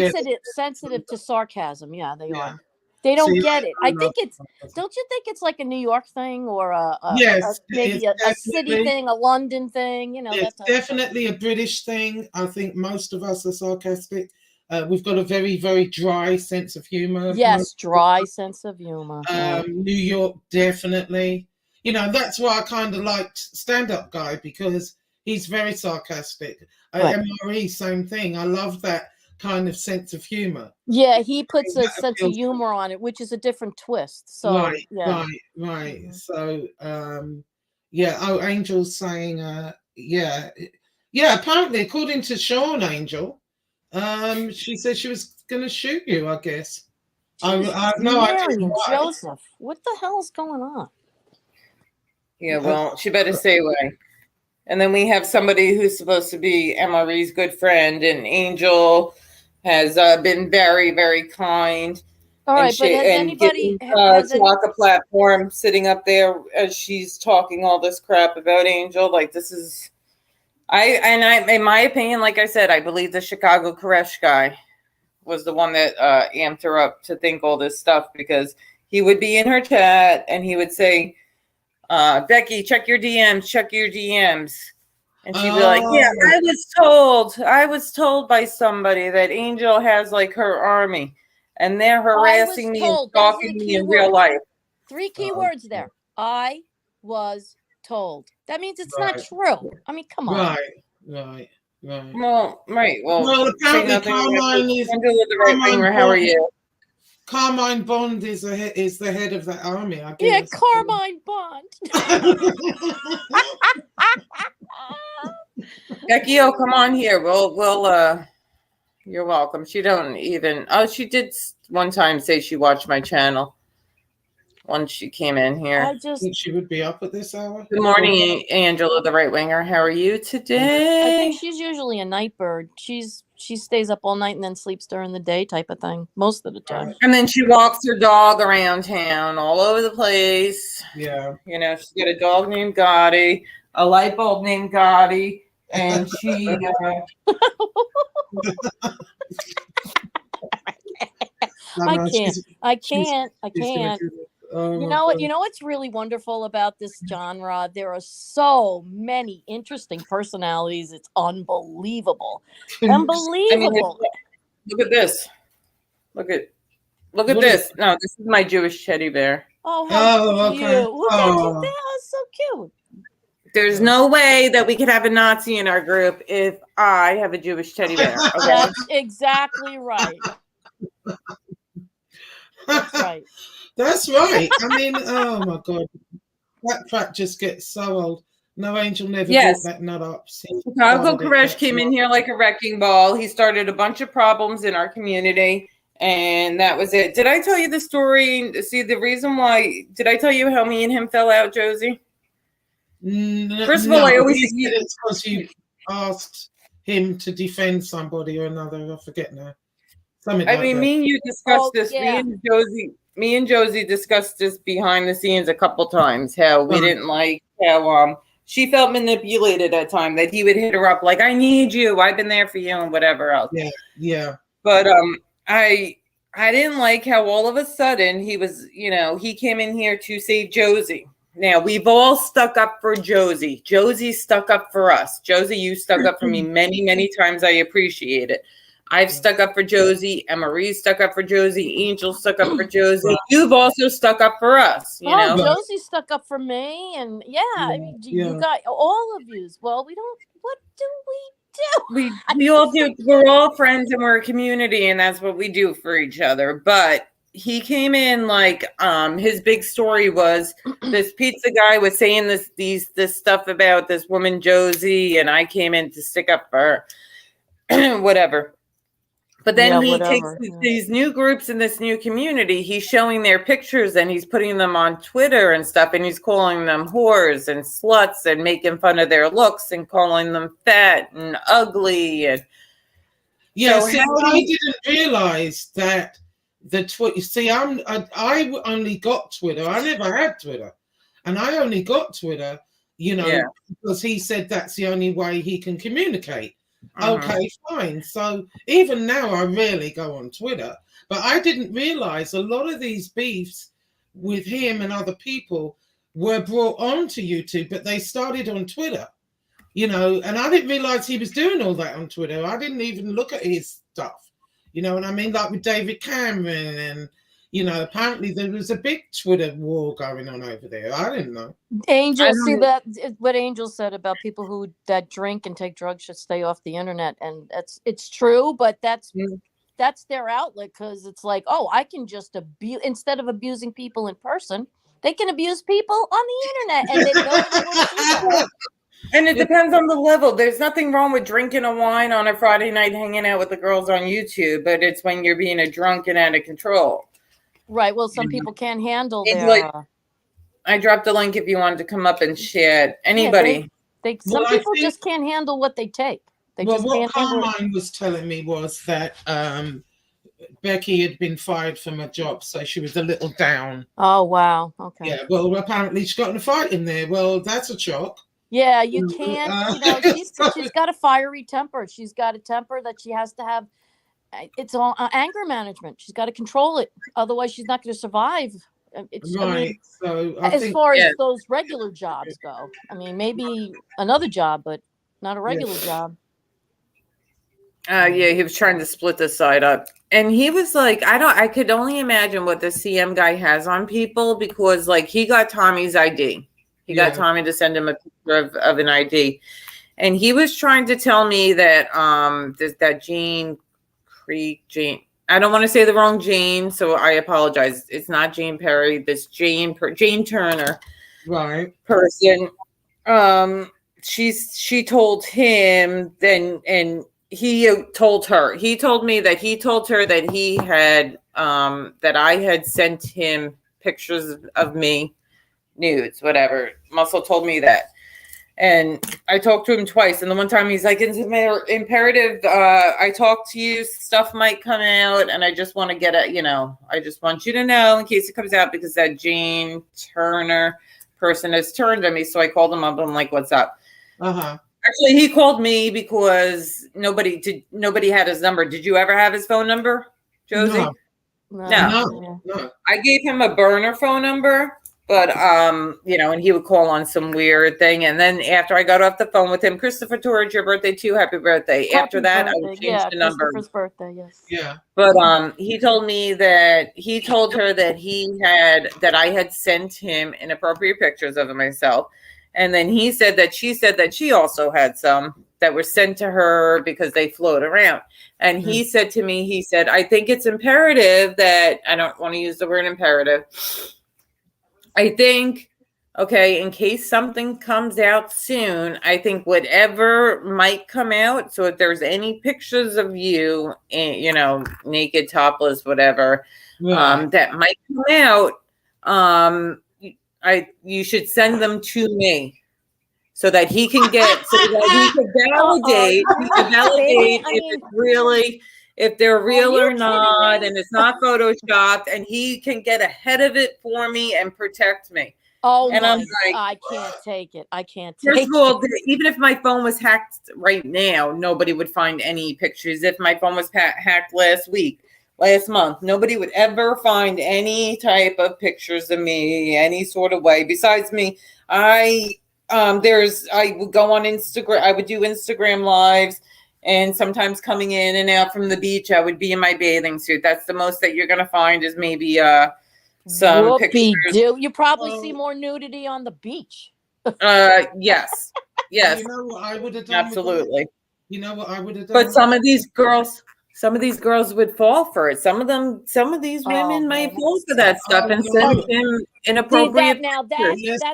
sensitive to sarcasm. Yeah, they are. They don't get it. I think don't you think it's like a New York thing or maybe a city thing, a London thing, you know? It's definitely a British thing. I think most of us are sarcastic. We've got a very, very dry sense of humor. Yes, dry sense of humor. New York, definitely. You know, that's why I kind of liked Stand Up Guy because he's very sarcastic. MRE, same thing. I love that kind of sense of humor. Yeah, he puts a sense of humor on it, which is a different twist. So right. Mm-hmm. So Angel's saying apparently according to Sean Angel, she said she was gonna shoot you, I guess. I have no idea why. Joseph, what the hell is going on? Yeah, well, she better stay away. And then we have somebody who's supposed to be MRE's good friend, and Angel has been very, very kind. All right, but has anybody has any, Talk a platform sitting up there as she's talking all this crap about Angel. Like, this is, in my opinion, like I said, I believe the Chicago Koresh guy was the one that amped her up to think all this stuff, because he would be in her chat and he would say, Becky, check your DMs. And she'd be like, yeah, I was told by somebody that Angel has like her army and they're harassing me and stalking me in real life. 3 key words there. I was told. That means it's not true. I mean, come on. Right. Well, apparently Carmine is the right winger. How are you? Carmine Bond is the head of that army, I guess. Yeah, Carmine Bond. Becky, come on here. We'll you're welcome. She don't even, she did one time say she watched my channel once she came in here. I just think she would be up at this hour. Good morning, Angela, the right winger. How are you today? I think she's usually a night bird. She stays up all night and then sleeps during the day type of thing most of the time. And then she walks her dog around town all over the place. Yeah. You know, she's got a dog named Gotti, a light bulb named Gotti, and she I can't. Oh, you know what? You know what's really wonderful about this genre? There are so many interesting personalities. It's unbelievable. Unbelievable. Look at this. Look at this. No, this is my Jewish teddy bear. Oh, how cute. Okay. Look at you. That was so cute. There's no way that we could have a Nazi in our group if I have a Jewish teddy bear. Okay? That's exactly right. That's right. That's right. I mean, oh my God. That fact just gets so old. No, Angel never brought that nut up. Chicago Koresh came in here like a wrecking ball. He started a bunch of problems in our community, and that was it. Did I tell you the story? See, the reason why, did I tell you how me and him fell out, Josie? First of all, I always think it's because you asked him to defend somebody or another. I forget now. Something like that. Me and you discussed this. Yeah. Me and Josie discussed this behind the scenes a couple times. How we didn't like how she felt manipulated at times. That he would hit her up like, "I need you. I've been there for you," and whatever else. Yeah. But I didn't like how all of a sudden he was, he came in here to save Josie. Now, we've all stuck up for Josie. Josie stuck up for us. Josie, you stuck up for me many, many times. I appreciate it. I've stuck up for Josie. Marie stuck up for Josie. Angel stuck up for Josie. You've also stuck up for us. You know, Josie stuck up for me. And I mean, you got all of yous. Well, we don't, what do we do? We all do. We're all friends and we're a community, and that's what we do for each other. But he came in like his big story was this pizza guy was saying this stuff about this woman Josie, and I came in to stick up for her. Whatever. But then he takes these new groups in this new community, he's showing their pictures and he's putting them on Twitter and stuff, and he's calling them whores and sluts and making fun of their looks and calling them fat and ugly. And I didn't realize that the Twitter. See, I only got Twitter. I never had Twitter, and I only got Twitter, because he said that's the only way he can communicate. Okay, fine. So even now, I rarely go on Twitter, but I didn't realize a lot of these beefs with him and other people were brought onto YouTube, but they started on Twitter, and I didn't realize he was doing all that on Twitter. I didn't even look at his stuff, you know what I mean? Like with David Cameron and, apparently there was a big Twitter war going on over there. I didn't know. Angel, see that what Angel said about people that drink and take drugs should stay off the internet, and it's true, but that's their outlet, because it's like, I can just abuse, instead of abusing people in person, they can abuse people on the internet, and they nobody will see that. And it depends on the level. There's nothing wrong with drinking a wine on a Friday night, hanging out with the girls on YouTube, but it's when you're being a drunk and out of control. Right. Well, some people can't handle their. I dropped the link if you wanted to come up and share it. Anybody. Some people just can't handle what they take. They Well, just what can't handle it. Carmine was telling me was that Becky had been fired from her job, so she was a little down. Oh wow. Okay. Yeah, well, apparently she got in a fight in there. Well, that's a shock. Yeah, you can't. She's got a fiery temper. She's got a temper that she has to have. It's all anger management. She's got to control it. Otherwise, she's not going to survive. It's I mean, right. So I as think, far Yeah. as those regular jobs go, I mean, maybe another job, but not a regular job. Yeah, he was trying to split the side up. And he was like, I could only imagine what the CM guy has on people, because like he got Tommy's ID. He got Tommy to send him a picture of an ID. And he was trying to tell me that that Jane Creek, I don't want to say the wrong Jane, so I apologize. It's not Jane Perry, this Jane Turner person. She told him then, and he told her. He told me that he told her that he had that I had sent him pictures of me, nudes, whatever. Muscle told me that. And I talked to him twice. And the one time he's like, it's imperative. I talk to you, stuff might come out. And I just want to get it, I just want you to know in case it comes out, because that Jane Turner person has turned on me. So I called him up. I'm like, what's up? Actually, he called me because nobody had his number. Did you ever have his phone number, Josie? No. I gave him a burner phone number. But, and he would call on some weird thing. And then after I got off the phone with him, Christopher Torres, your birthday too. Happy birthday. After that, I would change the number. Christopher's birthday, yes. Yeah. But he told me that he told her that that I had sent him inappropriate pictures of myself. And then he said that she also had some that were sent to her because they float around. And he said to me, I think it's imperative that, I don't want to use the word imperative, I think, okay, in case something comes out soon, I think whatever might come out, so if there's any pictures of you, naked, topless, whatever, that might come out, you should send them to me so that he can get, so that he can validate if they're real or not, and it's not photoshopped, and he can get ahead of it for me and protect me. Oh, and I'm like, I can't take it. I can't take it. First of all, even if my phone was hacked right now, nobody would find any pictures. If my phone was hacked last month, nobody would ever find any type of pictures of me any sort of way. Besides me, I would go on Instagram. I would do Instagram lives. And sometimes coming in and out from the beach, I would be in my bathing suit. That's the most that you're going to find is maybe some pictures. You probably see more nudity on the beach. Yes. You know what I would have done? Absolutely. You know what I would have done? But some of these girls would fall for it. Some of these women might fall for that stuff and send him inappropriate. That's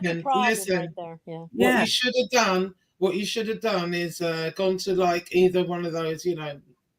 a problem right there. Yeah. What you should have done is gone to like either one of those,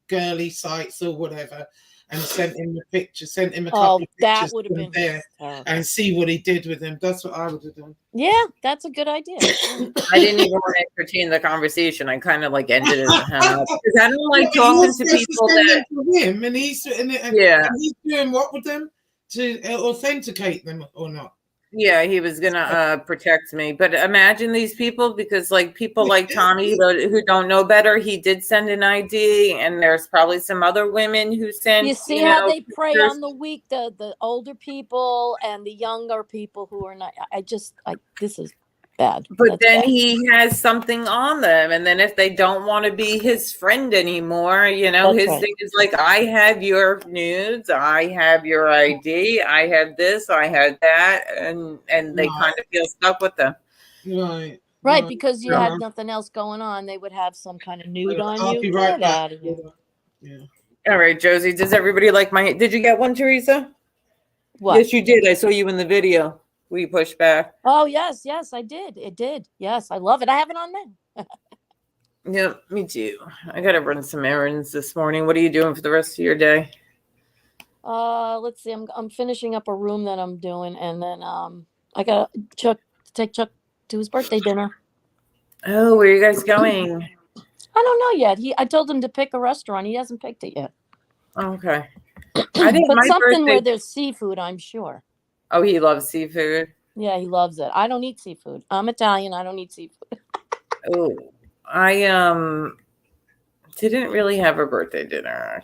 girly sites or whatever, and sent him a picture, sent him a couple of pictures that would have been there, and see what he did with them. That's what I would have done. Yeah, that's a good idea. I didn't even want to entertain the conversation. I kind of like ended it because I don't like talking to people that him, and he's doing what with them to authenticate them or not. Yeah, he was gonna protect me, but imagine these people, because like people like Tommy who don't know better, he did send an ID, and there's probably some other women who sent. You see how they prey on the weak, the older people and the younger people who are not. This is bad. But then he has something on them, and then if they don't want to be his friend anymore, his thing is like, I have your nudes, I have your ID, I have this, I had that, and they kind of feel stuck with them. Right, because you had nothing else going on, they would have some kind of nude on you. I'll be right back. Out of here. Yeah. All right, Josie, does everybody like did you get one, Teresa? What? Yes, you did. I saw you in the video. We push back. Oh, yes, I did. It did. Yes, I love it. I have it on now. Yeah, me too. I got to run some errands this morning. What are you doing for the rest of your day? Let's see. I'm finishing up a room that I'm doing, and then I got to take Chuck to his birthday dinner. Oh, where are you guys going? I don't know yet. I told him to pick a restaurant. He hasn't picked it yet. Okay. I think But my something where birthday. there's seafood, I'm sure. Oh, he loves seafood. Yeah, he loves it. I don't eat seafood. I'm Italian. I don't eat seafood. Oh, I didn't really have a birthday dinner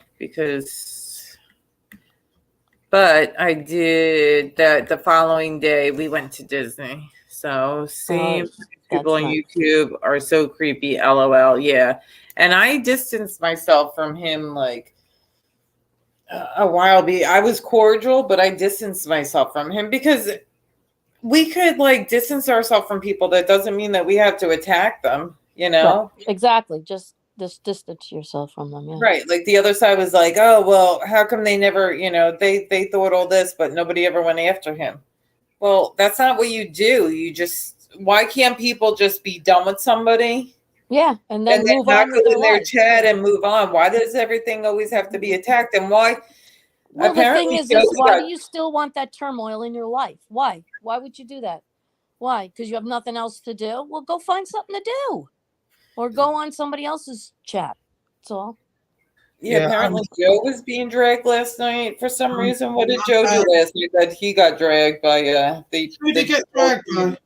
but I did that the following day we went to Disney. So seeing people on nice. YouTube are so creepy, LOL. Yeah. And I distanced myself from him like a while. I was cordial, but I distanced myself from him because we could like distance ourselves from people. That doesn't mean that we have to attack them, you know? Right. Exactly. Just distance yourself from them. Yeah. Right. Like the other side was like, oh, well, how come they never, they thought all this, but nobody ever went after him? Well, that's not what you do. Why can't people just be done with somebody? Yeah. And then move not on go with their in their lives. chat and move on? Why does everything always have to be attacked? And why? Well, the thing is this, Josie why do you still want that turmoil in your life? Why? Why would you do that? Why? Because you have nothing else to do? Well, go find something to do. Or go on somebody else's chat. That's all. Yeah, apparently Joe was being dragged last night for some reason. What did Joe do last night that he got dragged by Who did get dragged by?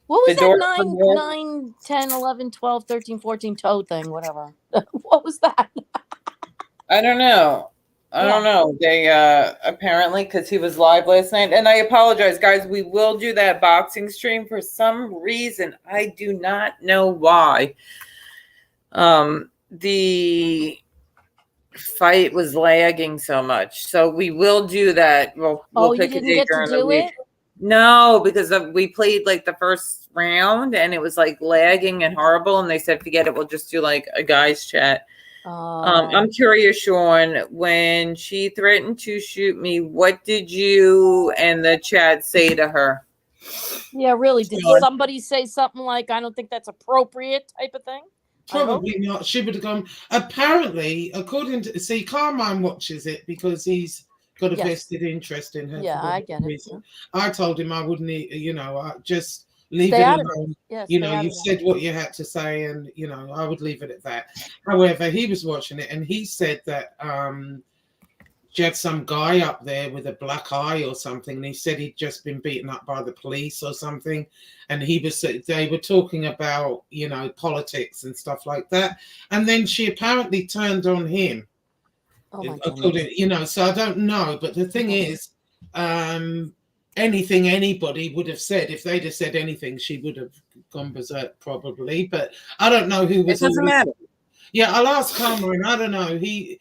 What was the that 9, 10, 11, 12, 13, 14 toe thing, whatever? What was that? I don't know. I don't know. They apparently, because he was live last night, and I apologize, guys. We will do that boxing stream for some reason. I do not know why. The fight was lagging so much, so we will do that. We'll pick a date during the week. No, because we played like the first round, and it was like lagging and horrible. And they said, "Forget it. We'll just do like a guys chat." I'm curious, Sean, when she threatened to shoot me, what did you and the chat say to her? Yeah, really. Did somebody say something like, I don't think that's appropriate type of thing? Probably not. She would have gone. Apparently, according to, Carmine watches it because he's got a vested interest in her. Yeah, I get it. Yeah. I told him I wouldn't, I just leave it alone. Yes, you said what you had to say, and I would leave it at that. However, he was watching it, and he said that she had some guy up there with a black eye or something, and he said he'd just been beaten up by the police or something, and they were talking about politics and stuff like that, and then she apparently turned on him. So I don't know, but the thing is, anything anybody would have said, if they'd have said anything, she would have gone berserk probably. But I don't know who was. It doesn't matter. Yeah, I'll ask Cameron. I don't know. He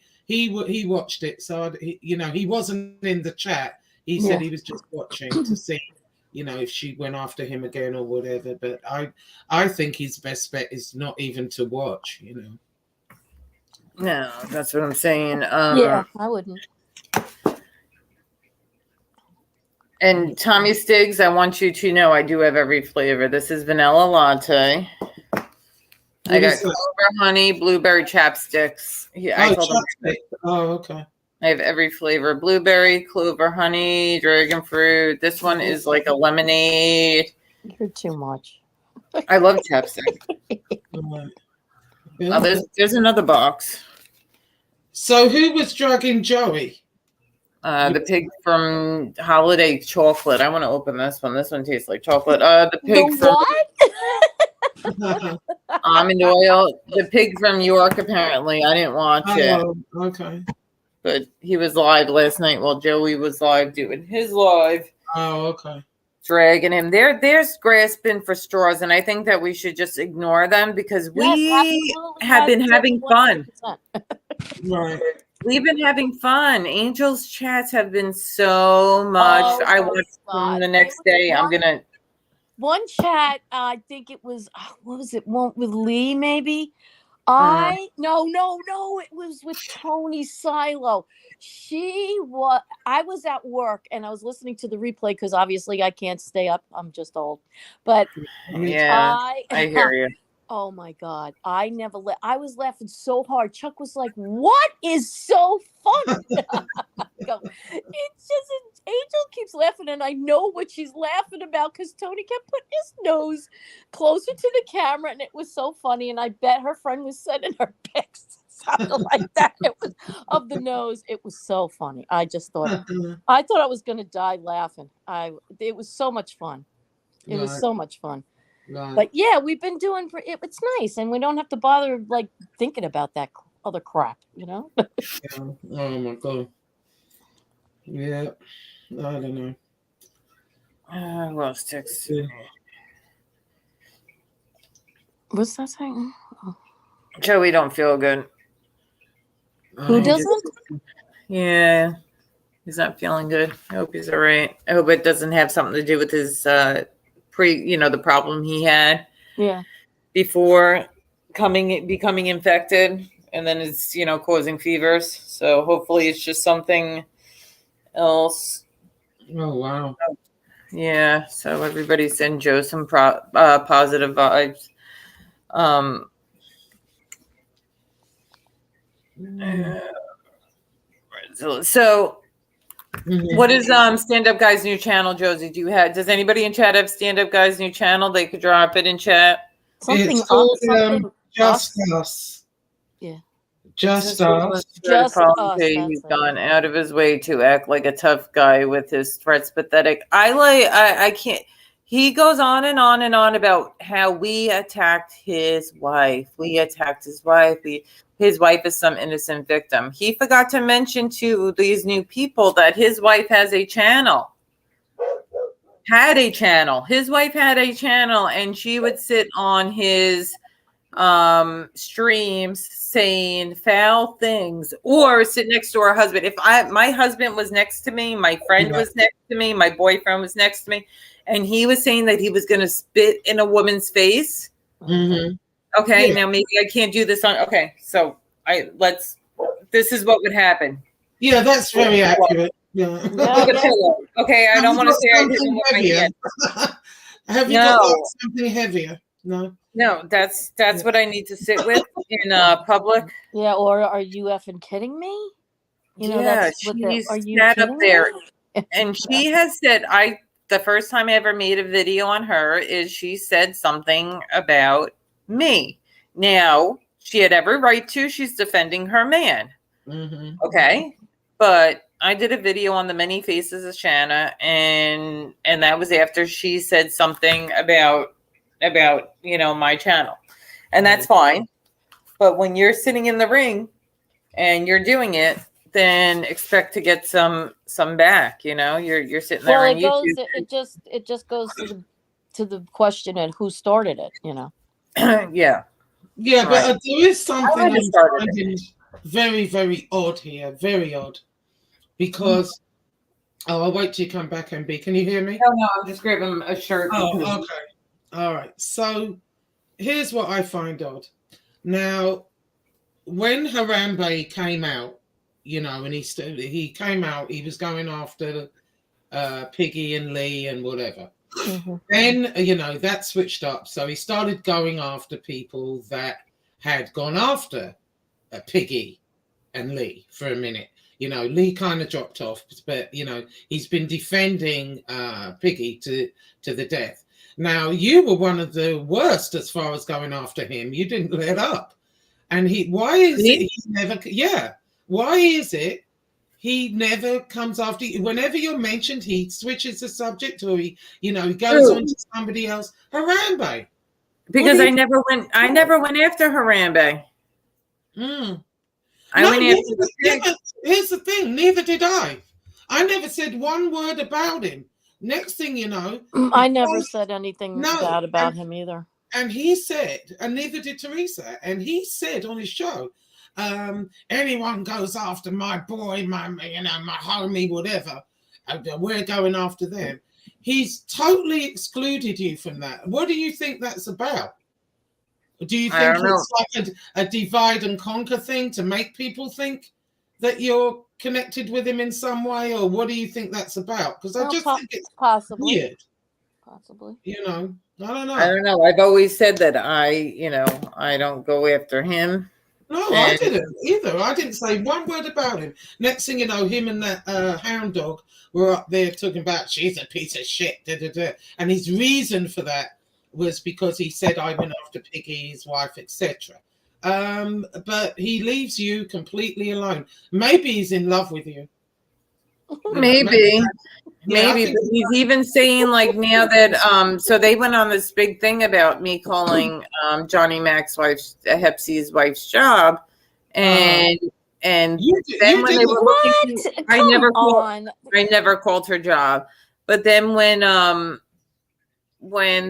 watched it, so he wasn't in the chat. He said he was just watching to see, if she went after him again or whatever. But I think his best bet is not even to watch. No, that's what I'm saying. Yeah, I wouldn't. And Tommy Stiggs, I want you to know I do have every flavor. This is vanilla latte. I got clover honey, blueberry chapsticks. Okay. I have every flavor: blueberry, clover honey, dragon fruit. This one is like a lemonade. You're too much. I love chapstick. There's another box. So who was drugging Joey? The pig from Holiday Chocolate. I want to open this one. This one tastes like chocolate. The pig from what? Almond oil. The pig from York. Apparently, I didn't watch it. Okay. But he was live last night while Joey was live doing his live. Oh, okay. Dragging him. They're grasping for straws, and I think that we should just ignore them because we have been having fun. Right. We've been having fun. Angel's chats have been so much. I watched them the next day. I'm gonna. One chat, I think it was, what was it? One with Lee, maybe. No, it was with Tony Silo. I was at work and I was listening to the replay because obviously I can't stay up. I'm just old. But yeah, I hear you. Oh my God. I was laughing so hard. Chuck was like, what is so funny? It's just Angel keeps laughing, and I know what she's laughing about because Tony kept putting his nose closer to the camera, and it was so funny. And I bet her friend was sending her pics something like that. It was of the nose. It was so funny. I just thought I was going to die laughing. It was so much fun. It was so much fun. But yeah, we've been doing it's nice, and we don't have to bother like thinking about that other crap, you know. Oh my god. Yeah, I don't know. I lost text. Yeah. What's that saying? Oh. Joey don't feel good. Who doesn't? Yeah, he's not feeling good. I hope he's all right. I hope it doesn't have something to do with his the problem he had. Yeah. Before becoming infected, and then it's causing fevers. So hopefully it's just something else. Oh wow. Yeah. So everybody send Joe some positive vibes. So what is Stand Up Guys new channel, Josie? Does anybody in chat have Stand Up Guys new channel? They could drop it in chat. Something it's called, something Just Us. Yeah. Just Us. Just Us. He's gone out of his way to act like a tough guy with his threats. Pathetic. I can't. He goes on and on and on about how we attacked his wife. We attacked his wife. His wife is some innocent victim. He forgot to mention to these new people that his wife has a channel. Had a channel. His wife had a channel, and she would sit on his streams saying foul things, or sit next to her husband. If my husband was next to me, my friend was next to me, my boyfriend was next to me, and he was saying that he was going to spit in a woman's face. Mm-hmm. Okay, now maybe I can't do this on. Okay, so this is what would happen. Yeah, that's very accurate. Yeah. Okay, I don't want to say I didn't with my hand. Have you got something heavier? No. No, that's what I need to sit with in public. Yeah, or are you effing kidding me? She's sat up there, and she has said the first time I ever made a video on her is she said something about me. Now, she had every right to. She's defending her man. Mm-hmm. Okay. But I did a video on the many faces of Shanna, and that was after she said something about my channel. And that's fine. But when you're sitting in the ring and you're doing it, then expect to get some back. You're sitting there. Well, on YouTube. it just goes to the question of who started it. Yeah. Yeah, but there is something I'm finding very, very odd here. Very odd. Because I'll wait till you come back, MB. Can you hear me? No, I'm just grabbing a shirt. Oh, okay. All right. So here's what I find odd. Now, when Harambe came out, and he came out, he was going after Piggy and Lee and whatever. Mm-hmm. Then, that switched up. So he started going after people that had gone after Piggy and Lee for a minute. Lee kind of dropped off, but, he's been defending Piggy to the death. Now, you were one of the worst as far as going after him. You didn't let up. And why is it he never comes after you? Whenever you're mentioned, he switches the subject, or he goes on to somebody else. Harambe. Because I never went after Harambe. Here's the thing, neither did I. I never said one word about him. Next thing you know, I never said anything bad about him either. And he said, and neither did Teresa, and he said on his show, anyone goes after my boy, my homie, whatever, we're going after them. He's totally excluded you from that. What do you think that's about? Do you think it's like a divide and conquer thing to make people think that you're connected with him in some way, or what do you think that's about? Because I just think it's possibly weird. Possibly. I don't know. I don't know. I've always said that I don't go after him. No, I And didn't either. I didn't say one word about him. Next thing you know, him and that hound dog were up there talking about she's a piece of shit, da, da, da. And his reason for that was because he said I went after Piggy, his wife, etc. But he leaves you completely alone. Maybe he's in love with you. maybe. Yeah, I Maybe, think but he's even saying like now that so they went on this big thing about me calling Johnny Mac's wife's Hepsi's wife's job, and then you when they didn't. were looking, What? I Come never called, on. I never called her job, but then when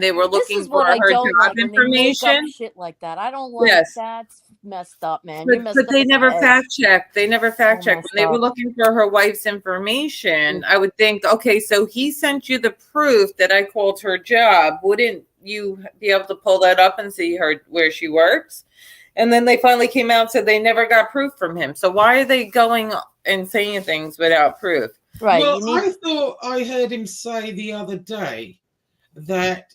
they were This looking is for what I her don't job like when they make up information, shit like that. I don't like yes. that's messed up, man. You're messed But up they in the never head. fact checked. They never fact So checked. messed When they were up. looking for her wife's information, I would think, okay, so he sent you the proof that I called her job. Wouldn't you be able to pull that up and see her where she works? And then they finally came out and said they never got proof from him. So why are they going and saying things without proof? Right. Well, You need I thought I heard him say the other day that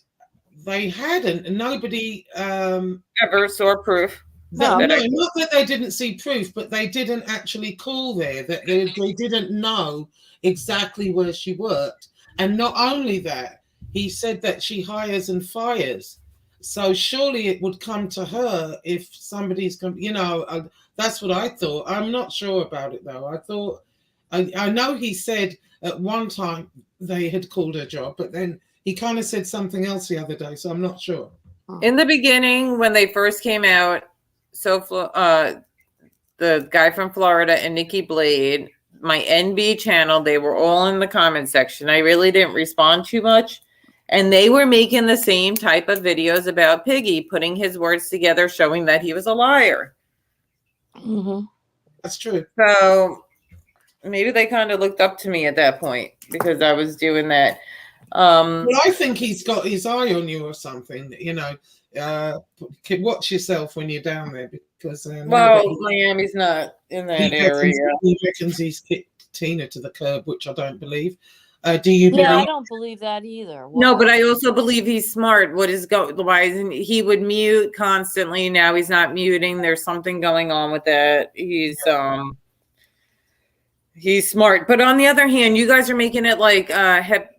they hadn't, nobody Ever saw proof? that, No. no, not that they didn't see proof, but they didn't actually call there, that they didn't know exactly where she worked. And not only that, he said that she hires and fires. So surely it would come to her if somebody's, that's what I thought. I'm not sure about it though. I know he said at one time they had called her job, but then he kind of said something else the other day, so I'm not sure. In the beginning, when they first came out, so the guy from Florida and Nikki Blade, my NB channel, they were all in the comment section. I really didn't respond too much. And they were making the same type of videos about Piggy, putting his words together, showing that he was a liar. Mm-hmm. That's true. So maybe they kind of looked up to me at that point because I was doing that. Well, I think he's got his eye on you or something. Watch yourself when you're down there because Miami's not in that he area. reckons he's kicked Tina to the curb, which I don't believe. Do you Yeah, I believe? don't believe that either. No, but I also believe he's smart. Why isn't he would mute constantly? Now he's not muting. There's something going on with that. He's smart. But on the other hand, you guys are making it like the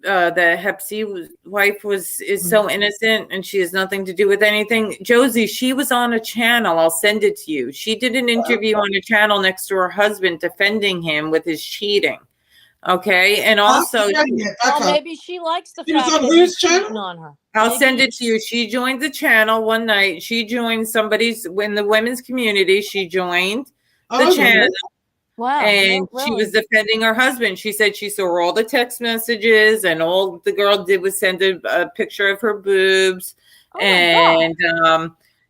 Hepsi wife is so innocent and she has nothing to do with anything. Josie, she was on a channel. I'll send it to you. She did an interview on a channel next to her husband defending him with his cheating. Okay, and also maybe she likes the She was fact on that whose he's cheating channel? on her. I'll Maybe send it to you. She joined the channel one night. She joined when the women's community, she joined the channel. Wow. And really? she was defending her husband. She said she saw all the text messages and all the girl did was send a picture of her boobs. Oh and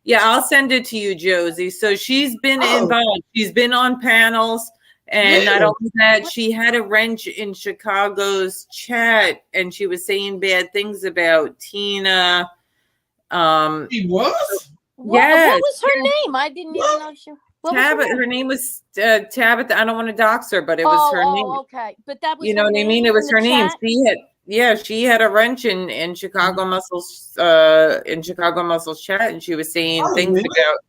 yeah, I'll send it to you, Josie. So she's been involved. She's been on panels. And not only that, she had a wrench in Chicago's chat and she was saying bad things about Tina. She was? What was her name? I didn't even know she. Tabitha. Her name was Tabitha. I don't want to dox her, but it was her name. Okay, but that was you know what I mean. It was her name. She had a wrench in Chicago Muscles chat, and she was saying things about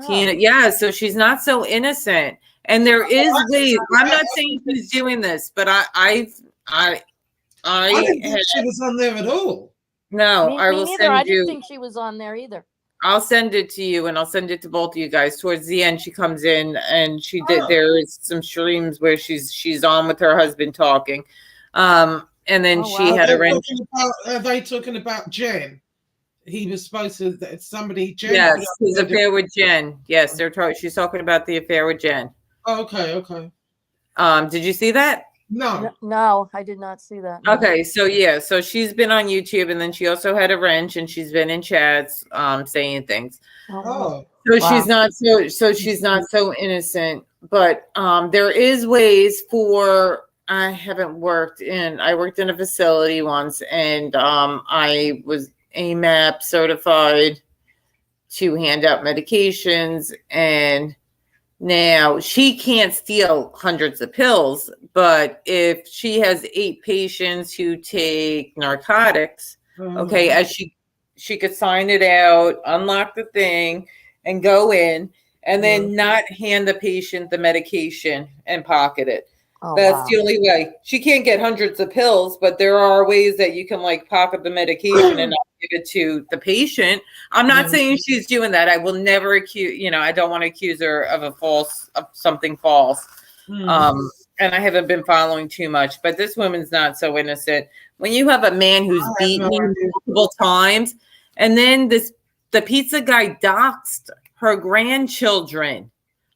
Tina. Yeah, so she's not so innocent. And there is ways. I'm not saying she's doing this, but I didn't think she was on there at all. No, I will send you. I didn't think she was on there either. I'll send it to you, and I'll send it to both of you guys. Towards the end, she comes in, and she did. There is some streams where she's on with her husband talking, and then she had a wrench. Are they talking about Jen? He was supposed to somebody. Jen. Yes, his affair with Jen. Yes, she's talking about the affair with Jen. Oh, okay. Did you see that? No, I did not see that. No. Okay, so she's been on YouTube, and then she also had a wrench, and she's been in chats, saying things. Oh, so she's not she's not so innocent. But there is ways for. I worked in a facility once, and I was AMAP certified to hand out medications, and now she can't steal hundreds of pills, but if she has 8 patients who take narcotics, as she could sign it out, unlock the thing, and go in, and then not hand the patient the medication and pocket it. Oh, That's wow. the only way. She can't get hundreds of pills, but there are ways that you can like pocket the medication and not give it to the patient. I'm not saying she's doing that. I will never accuse, I don't want to accuse her of something false. And I haven't been following too much, but this woman's not so innocent. When you have a man who's beaten you multiple times, and then the pizza guy doxed her grandchildren.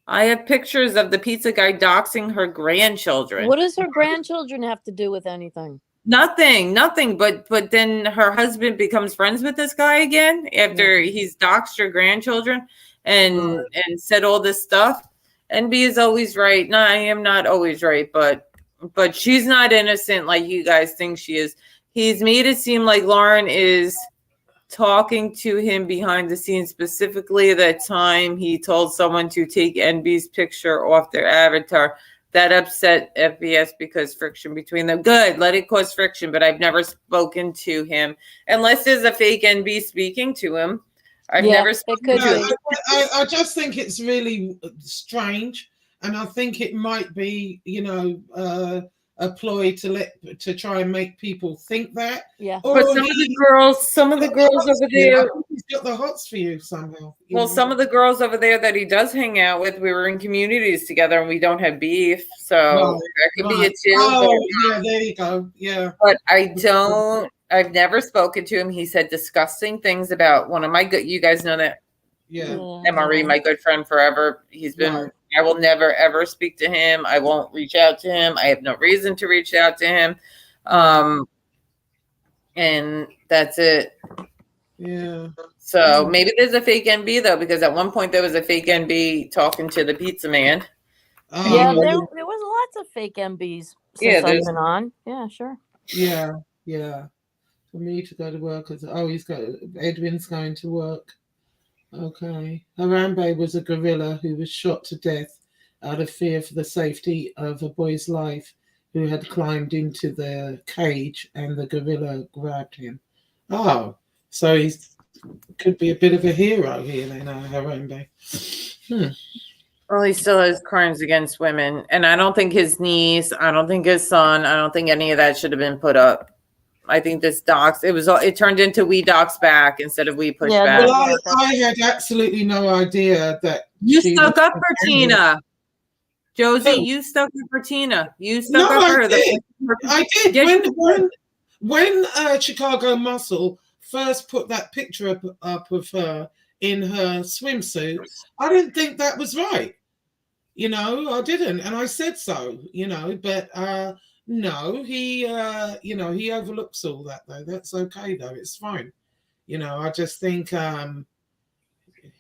I have pictures of the pizza guy doxing her grandchildren. What does her grandchildren have to do with anything? Nothing. But then her husband becomes friends with this guy again after he's doxed her grandchildren and said all this stuff. NB is always right. No, I am not always right, but she's not innocent like you guys think she is. He's made it seem like Lauren is talking to him behind the scenes, specifically that time he told someone to take NB's picture off their avatar. That upset FBS because friction between them. Good, let it cause friction, but I've never spoken to him unless there's a fake NB speaking to him. I've never spoken to him. I just think it's really strange, and I think it might be, a ploy to try and make people think that. Yeah. But some of the girls over there, he's got the hots for you somehow. Well, some of the girls over there that he does hang out with, we were in communities together and we don't have beef. So that could be it too. Oh, yeah, there you go. Yeah. But I've never spoken to him. He said disgusting things about one of my you guys know that. Yeah. MRE, my good friend forever. He's been, I will never ever speak to him. I won't reach out to him. I have no reason to reach out to him. And that's it. Yeah. So maybe there's a fake NB though, because at one point there was a fake NB talking to the pizza man. Yeah, there was lots of fake MBs since I've been on. Yeah, sure. Yeah. For me to go to work, Edwin's going to work. Okay. Harambe was a gorilla who was shot to death out of fear for the safety of a boy's life who had climbed into the cage and the gorilla grabbed him. Oh, so he could be a bit of a hero here then, Harambe. Well, he still has crimes against women. And I don't think his niece, I don't think his son, I don't think any of that should have been put up. I think this docs, it turned into we docs back instead of we push back. Well, I had absolutely no idea that you stuck up for Tina. Josie, you stuck up for Tina. You stuck up for her. I did. When Chicago Muscle first put that picture up of her in her swimsuit, I didn't think that was right. I didn't. And I said so, but no, he overlooks all that though. That's okay though. It's fine. I just think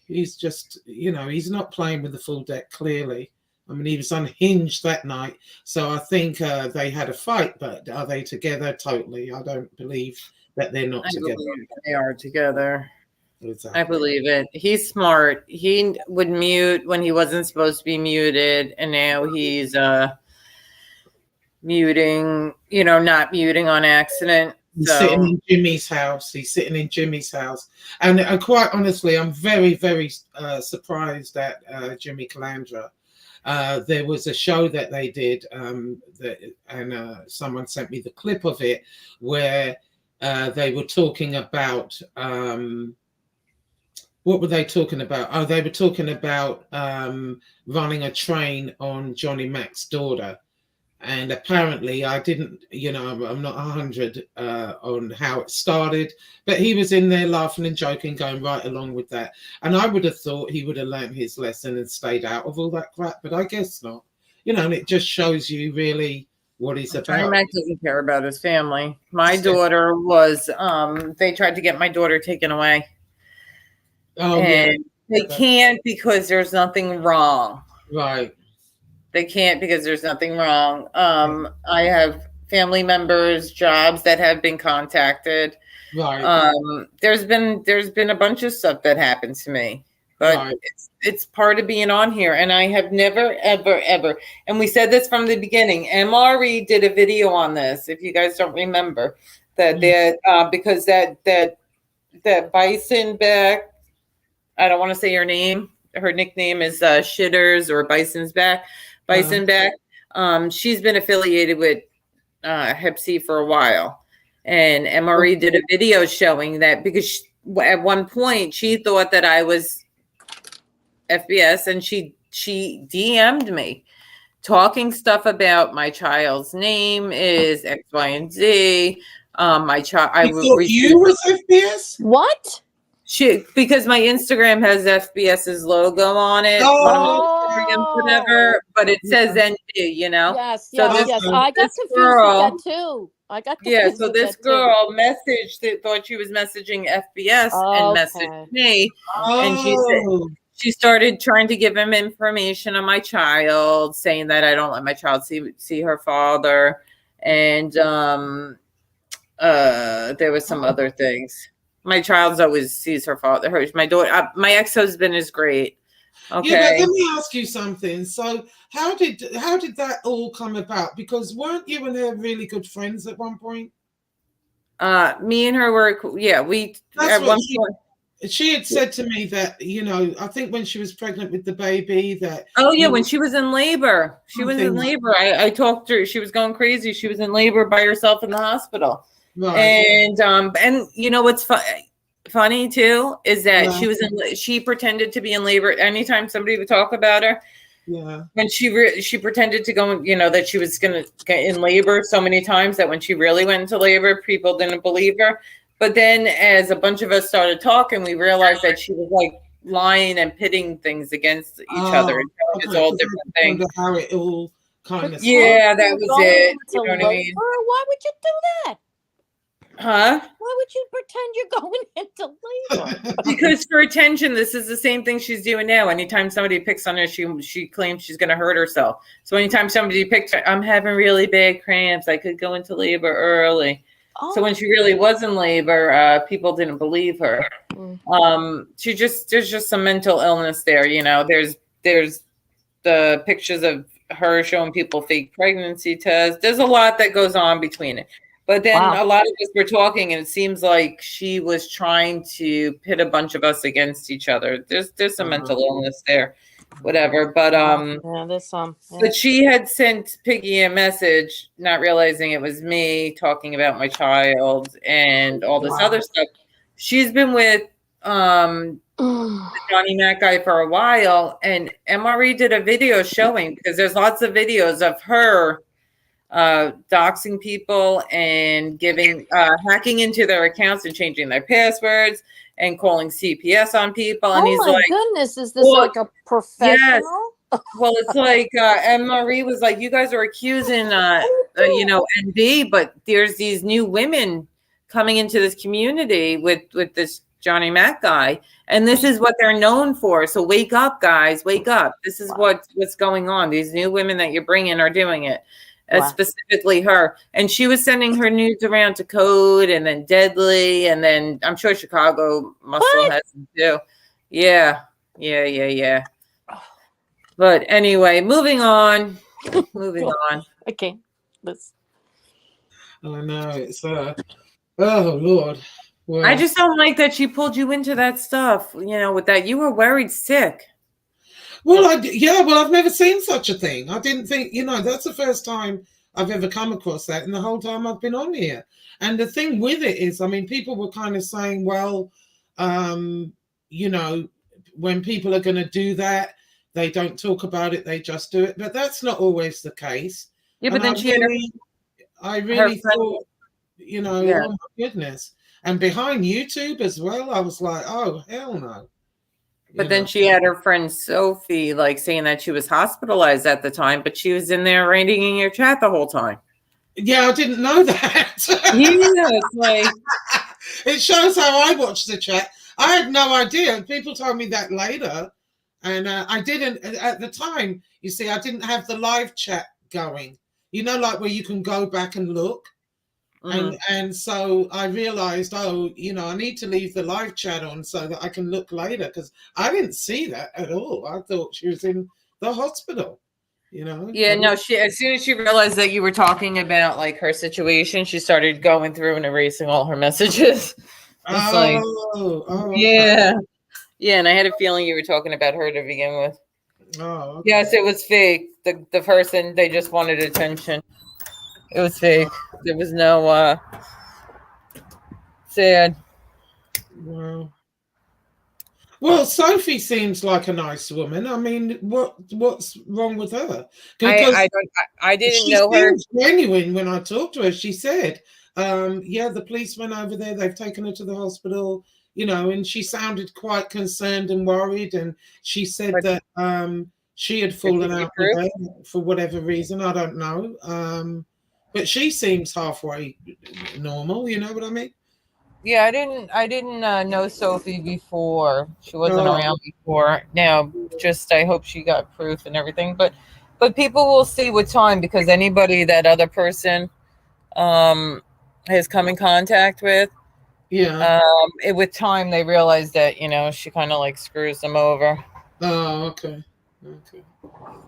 he's just, he's not playing with the full deck clearly. I mean, he was unhinged that night. So I think they had a fight, but are they together? Totally. I don't believe that they're not together. They are together. Exactly. I believe it. He's smart. He would mute when he wasn't supposed to be muted. And now he's muting, not muting on accident. He's sitting in Jimmy's house. And quite honestly, I'm very, very surprised at Jimmy Calandra. There was a show that they did, and someone sent me the clip of it, where they were talking about, what were they talking about? Oh, they were talking about running a train on Johnny Mac's daughter. And apparently I didn't, I'm not 100 on how it started, but he was in there laughing and joking, going right along with that. And I would have thought he would have learned his lesson and stayed out of all that crap, but I guess not. And it just shows you really what he's about. Johnny Mac doesn't care about his family. My daughter was, they tried to get my daughter taken away. Oh, and they can't because there's nothing wrong. Right. They can't because there's nothing wrong. I have family members, jobs that have been contacted. Right. There's been a bunch of stuff that happened to me, but it's part of being on here. And I have never, ever, and we said this from the beginning. MRE did a video on this. If you guys don't remember that, because that bison back, I don't want to say your name. her nickname is Shitters or Bison's Back, Bison Back. She's been affiliated with Hep C for a while, and MRE did a video showing that because at one point she thought that I was FBS, and she DM'd me talking stuff about my child's name is X, Y, and Z. My child, you was FBS? What? Because my Instagram has FBS's logo on it, whatever, but it says ND, you know. Yes, so yes. I got confused with that too. So this girl messaged, thought she was messaging FBS and messaged me, and she said she started trying to give him information on my child, saying that I don't let my child see her father, and there was some other things. My child always sees her father. My daughter, my ex-husband is great. Okay. Yeah, but let me ask you something. So how did that all come about? Because weren't you and her really good friends at one point? Me and her were, we at one point. She had said to me that, I think when she was pregnant with the baby that. Oh yeah, when she was in labor. She was in labor. I talked to her. She was going crazy. She was in labor by herself in the hospital. Right. And you know what's funny too is that she pretended to be in labor anytime somebody would talk about her. Yeah. When she pretended to go, that she was going to get in labor so many times that when she really went into labor, people didn't believe her. But then as a bunch of us started talking, we realized that she was like lying and pitting things against each other. And it's all different things. How it all kind of that was it. You know what I mean? Why would you do that? Huh? Why would you pretend you're going into labor? Because for attention, this is the same thing she's doing now. Anytime somebody picks on her, she claims she's going to hurt herself. So anytime somebody picks her, I'm having really bad cramps. I could go into labor early. So when she really was in labor, people didn't believe her. There's just some mental illness there. There's the pictures of her showing people fake pregnancy tests. There's a lot that goes on between it. But then a lot of us were talking, and it seems like she was trying to pit a bunch of us against each other. There's some mental illness there, whatever. But there's some. Yeah. But she had sent Piggy a message, not realizing it was me, talking about my child and all this other stuff. She's been with the Johnny Mac guy for a while, and MRE did a video showing, because there's lots of videos of her doxing people and hacking into their accounts and changing their passwords and calling CPS on people. And he's like, goodness, is this like a professional? Yes. Well, it's like MRE was like, you guys are accusing NB, but there's these new women coming into this community with this Johnny Mac guy, and this is what they're known for. So wake up, guys, wake up. This is what's going on. These new women that you're bringing are doing it. Specifically her, and she was sending her nudes around to Code and then Deadly, and then I'm sure Chicago Muscle has them too. Yeah. But anyway, moving on. Okay, let's. Oh no, it's oh Lord. Well, I just don't like that she pulled you into that stuff. With that, you were worried sick. Well, I've never seen such a thing. I didn't think, that's the first time I've ever come across that in the whole time I've been on here. And the thing with it is, people were kind of saying, well, when people are going to do that, they don't talk about it, they just do it. But that's not always the case. Yeah, but then I really thought, oh my goodness. And behind YouTube as well, I was like, oh, hell no. But then she had her friend Sophie saying that she was hospitalized at the time, but she was in there writing in your chat the whole time. Yeah, I didn't know that. It's like it shows how I watched the chat. I had no idea. People told me that later, and I didn't at the time. You see, I didn't have the live chat going. Like where you can go back and look. And so I realized, I need to leave the live chat on so that I can look later, because I didn't see that at all. I thought she was in the hospital, Yeah, no, she, as soon as she realized that you were talking about her situation, she started going through and erasing all her messages. Yeah. Yeah, and I had a feeling you were talking about her to begin with. Oh, okay. Yes, it was fake. The person, they just wanted attention. It was fake. There was no sad. Wow. Well, Sophie seems like a nice woman. I mean, what's wrong with her? Because I didn't she know her. seems genuine when I talked to her. She said, yeah, the policeman over there, they've taken her to the hospital, you know, and she sounded quite concerned and worried. And she said But that she had did fallen you out prove? with her for whatever reason. I don't know. But she seems halfway normal, you know what I mean? Yeah, I didn't know Sophie before. She wasn't Oh, around before. Now, just I hope she got proof and everything. But people will see with time, because anybody that other person has come in contact with, yeah. with time they realize that, you know, she kind of like screws them over. Oh, okay. Okay.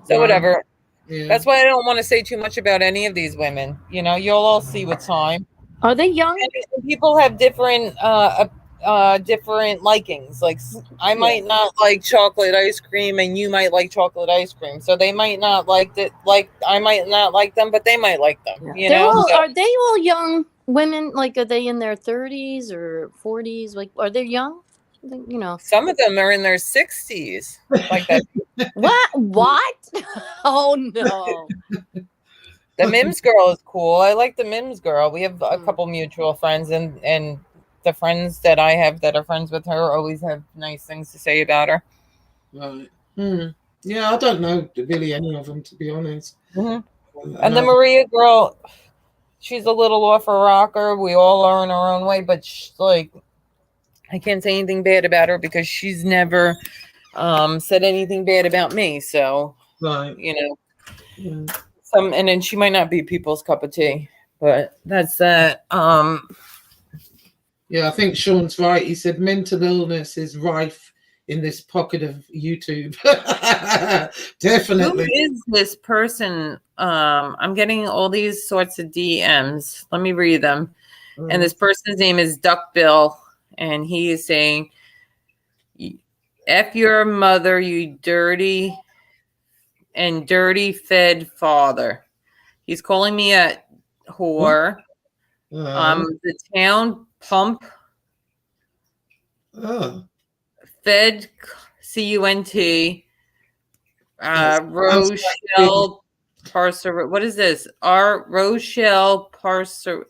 So Wow. whatever. Yeah. That's why I don't want to say too much about any of these women. You know, you'll all see with time. Are they young? And people have different likings. Like I might not like chocolate ice cream, and you might like chocolate ice cream. So they might not like it. Like I might not like them, but they might like them. You They're know? all, So are they all young women? Like, are they in their 30s or 40s? Like, are they young? You know, some of them are in their 60s. Like that. what? Oh no! The Mims girl is cool. I like the Mims girl. We have a couple mutual friends, and the friends that I have that are friends with her always have nice things to say about her. Right. Yeah, I don't know really any of them, to be honest. And the Maria girl, she's a little off her rocker. We all are in our own way, but like, I can't say anything bad about her because she's never said anything bad about me. So, right. you know, Yeah. and then she might not be people's cup of tea, but that's that. Yeah, I think Sean's right. He said mental illness is rife in this pocket of YouTube. Definitely. Who is this person? I'm getting all these sorts of DMs. Let me read them. And this person's name is Duckbill, and he is saying, F your mother, you dirty fed father. He's calling me a whore. The town pump. Fed CUNT. Rochelle Parser. What is this? Rochelle Parser.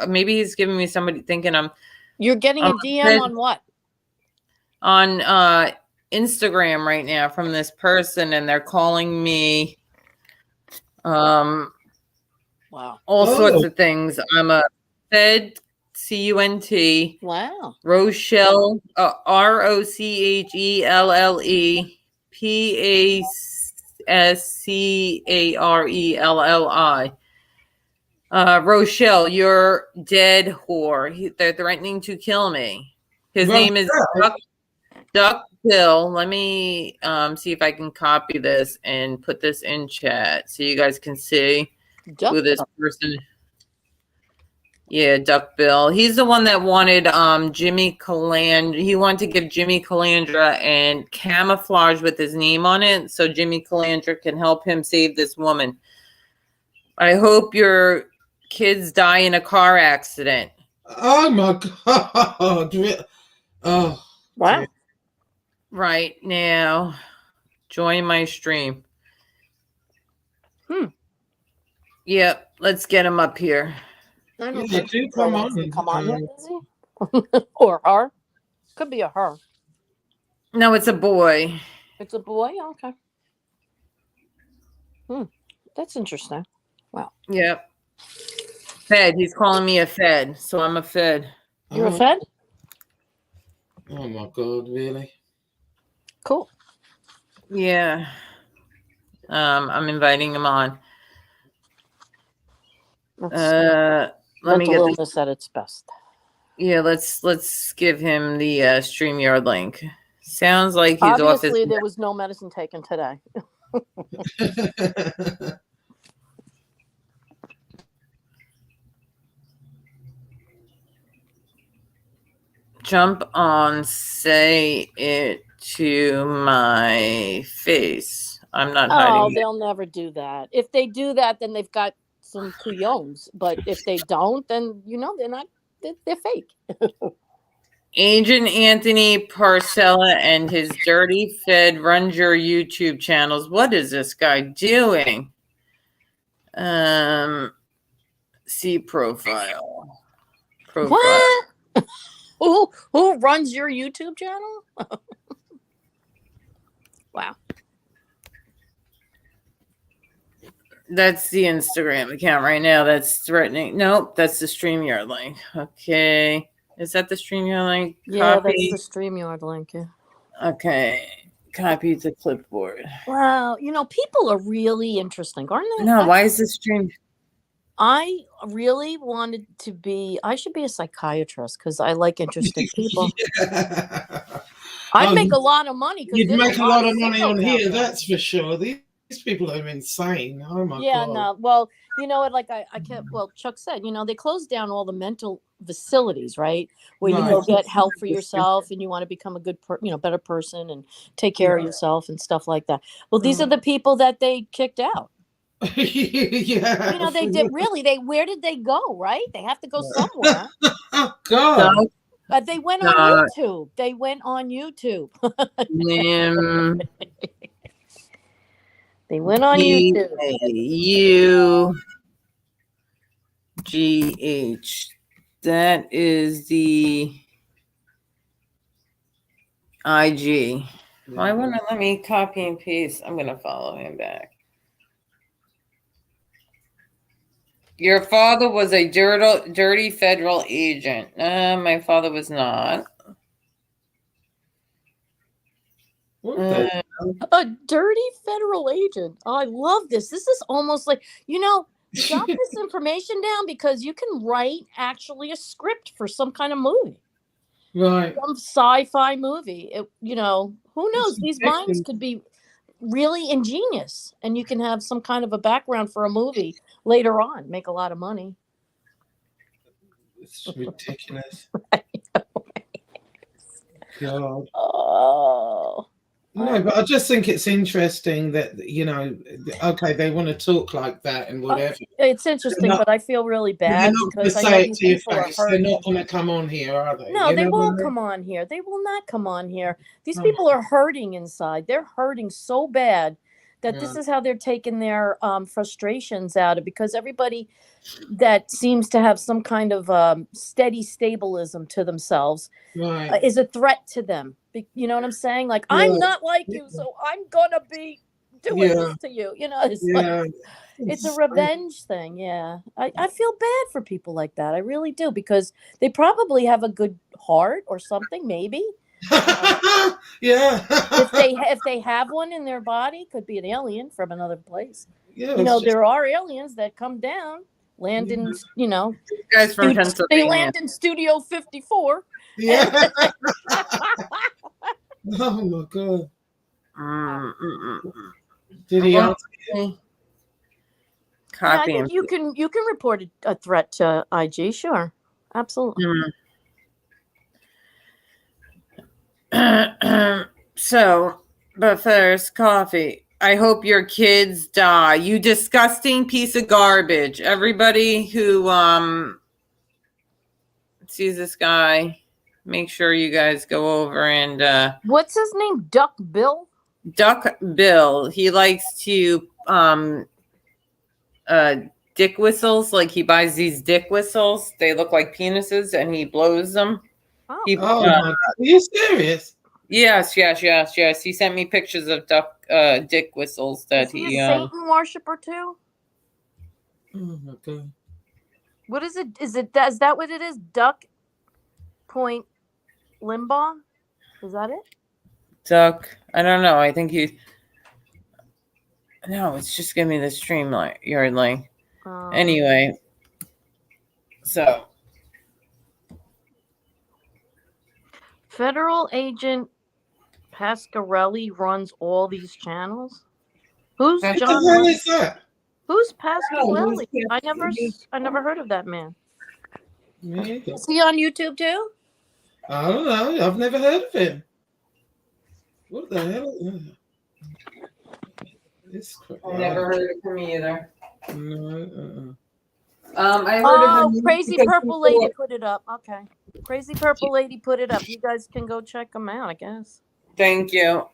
Maybe he's giving me somebody thinking I'm. You're getting a DM on what? On Instagram right now from this person, and they're calling me Wow. all sorts of things. I'm a Fed CUNT. Wow. Rochelle ROCHELLE PASCARELLI. Rochelle, you're dead whore. They're threatening to kill me. His name is Duck Bill. Let me see if I can copy this and put this in chat so you guys can see who this person. Yeah, Duck Bill. He's the one that wanted Jimmy Calandra. He wanted to give Jimmy Calandra and camouflage with his name on it so Jimmy Calandra can help him save this woman. I hope your kids die in a car accident. Oh my God. Oh, wow. Right now, join my stream. Yep, let's get him up here. I don't think do come on. Come on yet, is he? Or her? Could be a her. No, it's a boy. It's a boy? Okay. That's interesting. Wow. Yep. Fed. He's calling me a Fed, so I'm a Fed. You're a Fed? Oh my God, really? Cool. Yeah. I'm inviting him on. Let me get this at its best. Yeah, let's give him the StreamYard link. Sounds like he's off his. Obviously, there was no medicine taken today. jump on, say it to my face. I'm not Oh, hiding it. they'll never do that. If they do that, then they've got some cuyons. But if they don't, then they're not. They're fake. Agent Anthony Parcella and his Dirty Fed runs your YouTube channels. What is this guy doing? See profile. What? Who runs your YouTube channel? Wow. That's the Instagram account right now. That's threatening. Nope, that's the StreamYard link. Okay. Is that the StreamYard link? Yeah, Copy. that's the StreamYard link. Yeah. Okay. Copy to clipboard. Wow. People are really interesting, aren't they? No, why is this stream? I really wanted to be. I should be a psychiatrist because I like interesting people. I'd make a lot of money. You'd make a lot of money on here, that's for sure. These people are insane. Oh my god. Yeah, no. Well, you know what? Like I kept. Well, Chuck said, they closed down all the mental facilities, right? Where you go get help for yourself, and you want to become a good, better person, and take care of yourself and stuff like that. Well, these are the people that they kicked out. Yeah. They did really. Where did they go? Right? They have to go somewhere. Oh god. But they went on YouTube. They went on YouTube. They went on YouTube. UGH. That is the IG. Why won't it let me copy and paste? I'm going to follow him back. Your father was a dirty federal agent. My father was not. A dirty federal agent. Oh, I love this. This is almost like, jot this information down because you can write actually a script for some kind of movie. Right. Some sci-fi movie. Who knows? These minds could be really ingenious, and you can have some kind of a background for a movie later on, make a lot of money. It's ridiculous. God. Oh. No, but I just think it's interesting that, okay, they want to talk like that and whatever. It's interesting, but I feel really bad because I know these people are hurting. They're not going to come on here, are they? No, they won't come on here. They will not come on here. These people are hurting inside. They're hurting so bad that this is how they're taking their frustrations out of, because everybody that seems to have some kind of steady stabilism to themselves is a threat to them. You know what I'm saying? Like, I'm not like you, so I'm gonna be doing this to you. It's a revenge thing. Yeah, I feel bad for people like that. I really do, because they probably have a good heart or something, maybe. Yeah. if they have one in their body, could be an alien from another place. Yeah, there are aliens that come down, land in, guys from Pennsylvania. They land in Studio 54. Yeah. Oh my god. Did he answer you? Copy. Yeah, I think you can report a threat to IG. Sure, absolutely. So, but first, coffee. I hope your kids die. You disgusting piece of garbage. Everybody who sees this guy, make sure you guys go over and what's his name? Duck Bill? Duck Bill. He likes to dick whistles. Like, he buys these dick whistles. They look like penises and he blows them. Oh, are you serious? Yes. He sent me pictures of dick whistles that he a Satan worshiper too? Oh my god. What is it? Is that what it is? Duck Point Limbaugh? Is that it? Duck. I don't know. I think no, it's just giving me the StreamYard link. Anyway. So. Federal agent Pasquarelli runs all these channels. Who's What John? the hell is that? Who's Pasquarelli? I never heard of that man. Is he on YouTube too? I don't know. I've never heard of him. What the hell? It's I never heard of him either. No. I heard Oh, of him Crazy because Purple Lady put it up. Okay. Crazy Purple Lady put it up. You guys can go check them out, I guess. Thank you.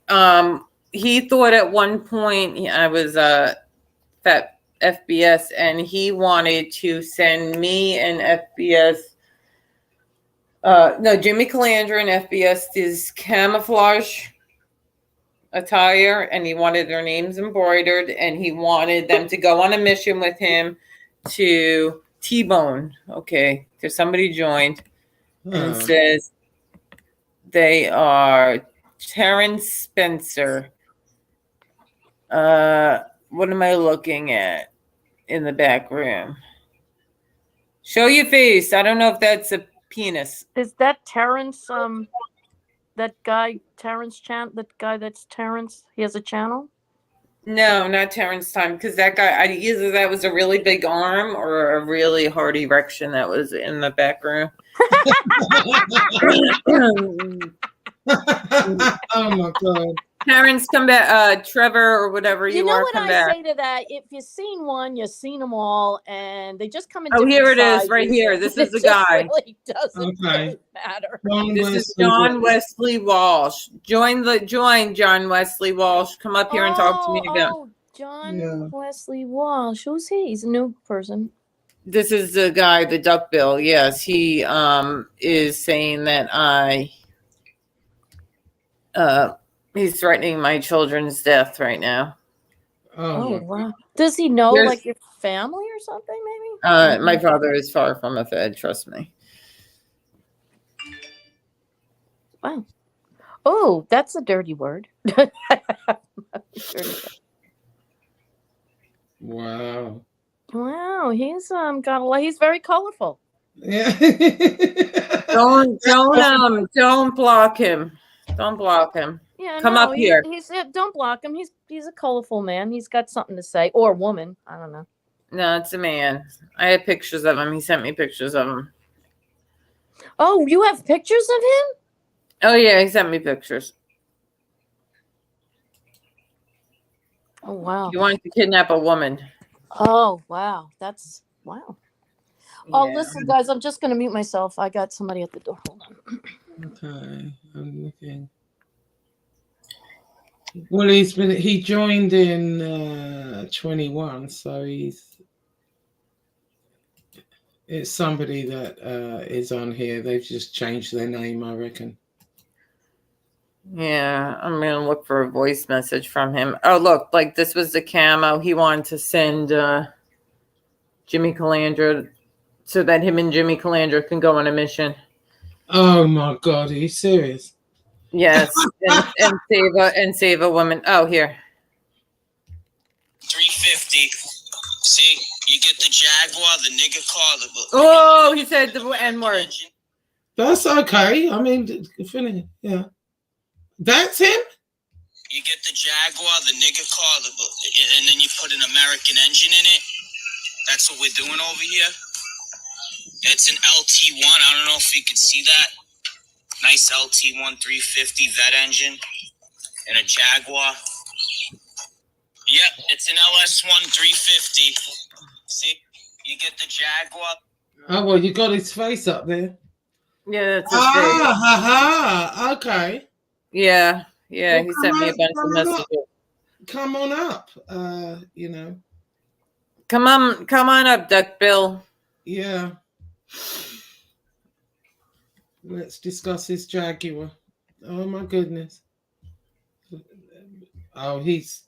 He thought at one point I was FBS, and he wanted to send me and FBS. No, Jimmy Calandra and FBS is camouflage attire, and he wanted their names embroidered, and he wanted them to go on a mission with him to T-Bone. Okay, there's somebody joined, and it says they are Terrence Spencer. What am I looking at in the back room? Show your face. I don't know if that's a penis. Is that Terrence? That guy Terrence that guy that's Terrence. He has a channel. No, not Terrence Time, because that guy, either that was a really big arm or a really hard erection that was in the back room. Oh my God. Terrence, come back. Trevor or whatever you know are, what come I back. say to that? If you've seen one, you've seen them all, and they just come in. Oh, here it sizes, is, right here. This is the it just guy. Really doesn't Okay. really matter. This is John Wesley Walsh. Join John Wesley Walsh. Come up here and talk to me about. John Wesley Walsh. Who's he? He's a new person. This is the guy, the duckbill. Yes, he is saying that he's threatening my children's death right now. Oh wow. Does he know like your family or something, maybe? My father is far from a Fed, trust me. Wow. Oh, that's a dirty word. Wow. Wow, he's got a lot. He's very colorful. Yeah. Don't block him. Don't block him. Yeah, come up here. He's don't block him. He's a colorful man. He's got something to say, or woman. I don't know. No, it's a man. I have pictures of him. He sent me pictures of him. Oh, you have pictures of him? Oh yeah, he sent me pictures. Oh wow. He wanted to kidnap a woman. Oh wow, that's wow. Yeah. Oh, listen, guys, I'm just going to mute myself. I got somebody at the door. Hold on. Okay, I'm looking. Well, he joined in 21, so it's somebody that is on here. They've just changed their name, I reckon. Yeah, I'm gonna look for a voice message from him. Oh, look, like this was the camo. He wanted to send Jimmy Calandra so that him and Jimmy Calandra can go on a mission. Oh my God, are you serious? Yes, and save a woman. Oh, here. 350. See, you get the Jaguar, the nigga car. Oh, he said the N word. That's okay. I mean, yeah. That's him? You get the Jaguar, the nigga car, and then you put an American engine in it. That's what we're doing over here. It's an LT1. I don't know if you can see that. Nice LT1 350 vet engine and a Jaguar. Yep, it's an LS1 350. See, you get the Jaguar. Oh, well, you got his face up there. Yeah, that's his face. Okay. Yeah, Well, he sent me a bunch of messages. Come on up, Come on up, Duckbill. Yeah. Let's discuss his Jaguar. Oh my goodness. Oh, he's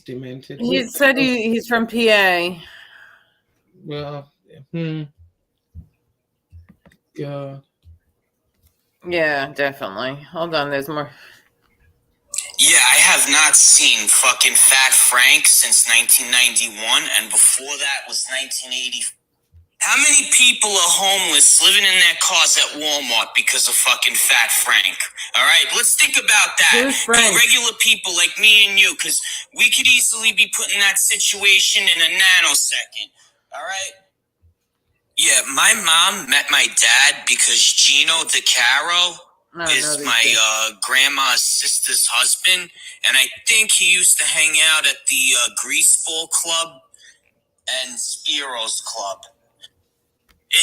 demented. He said he's from PA. Well, God. Yeah, definitely. Hold on, there's more. Yeah, I have not seen fucking Fat Frank since 1991, and before that was 1980. How many people are homeless living in their cars at Walmart because of fucking Fat Frank? All right, let's think about that. Who's Frank? Regular people like me and you, because we could easily be put in that situation in a nanosecond. All right? Yeah, my mom met my dad because Gino DeCaro is my grandma's sister's husband, and I think he used to hang out at the Greaseball Club and Spiro's Club.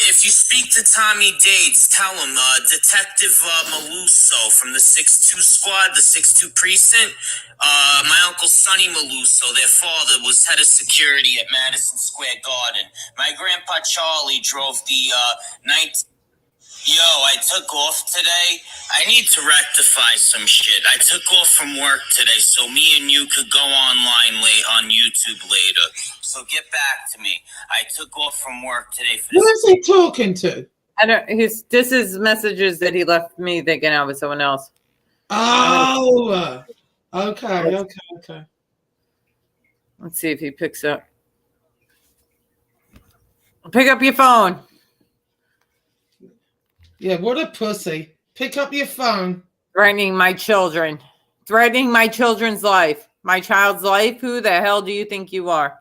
If you speak to Tommy Dates, tell him Detective Maluso from the 6-2 squad, the 6-2 precinct. My uncle Sonny Maluso, their father, was head of security at Madison Square Garden. My grandpa Charlie drove the 19. Yo, I took off today. I need to rectify some shit. I took off from work today so me and you could go online late on YouTube later. So get back to me. I took off from work today for Who this. is he talking to? I don't. This is messages that he left me thinking I was someone else. Oh, okay. Let's see if he picks up. Pick up your phone. Yeah, what a pussy. Pick up your phone. Threatening my children. Threatening my children's life. My child's life? Who the hell do you think you are?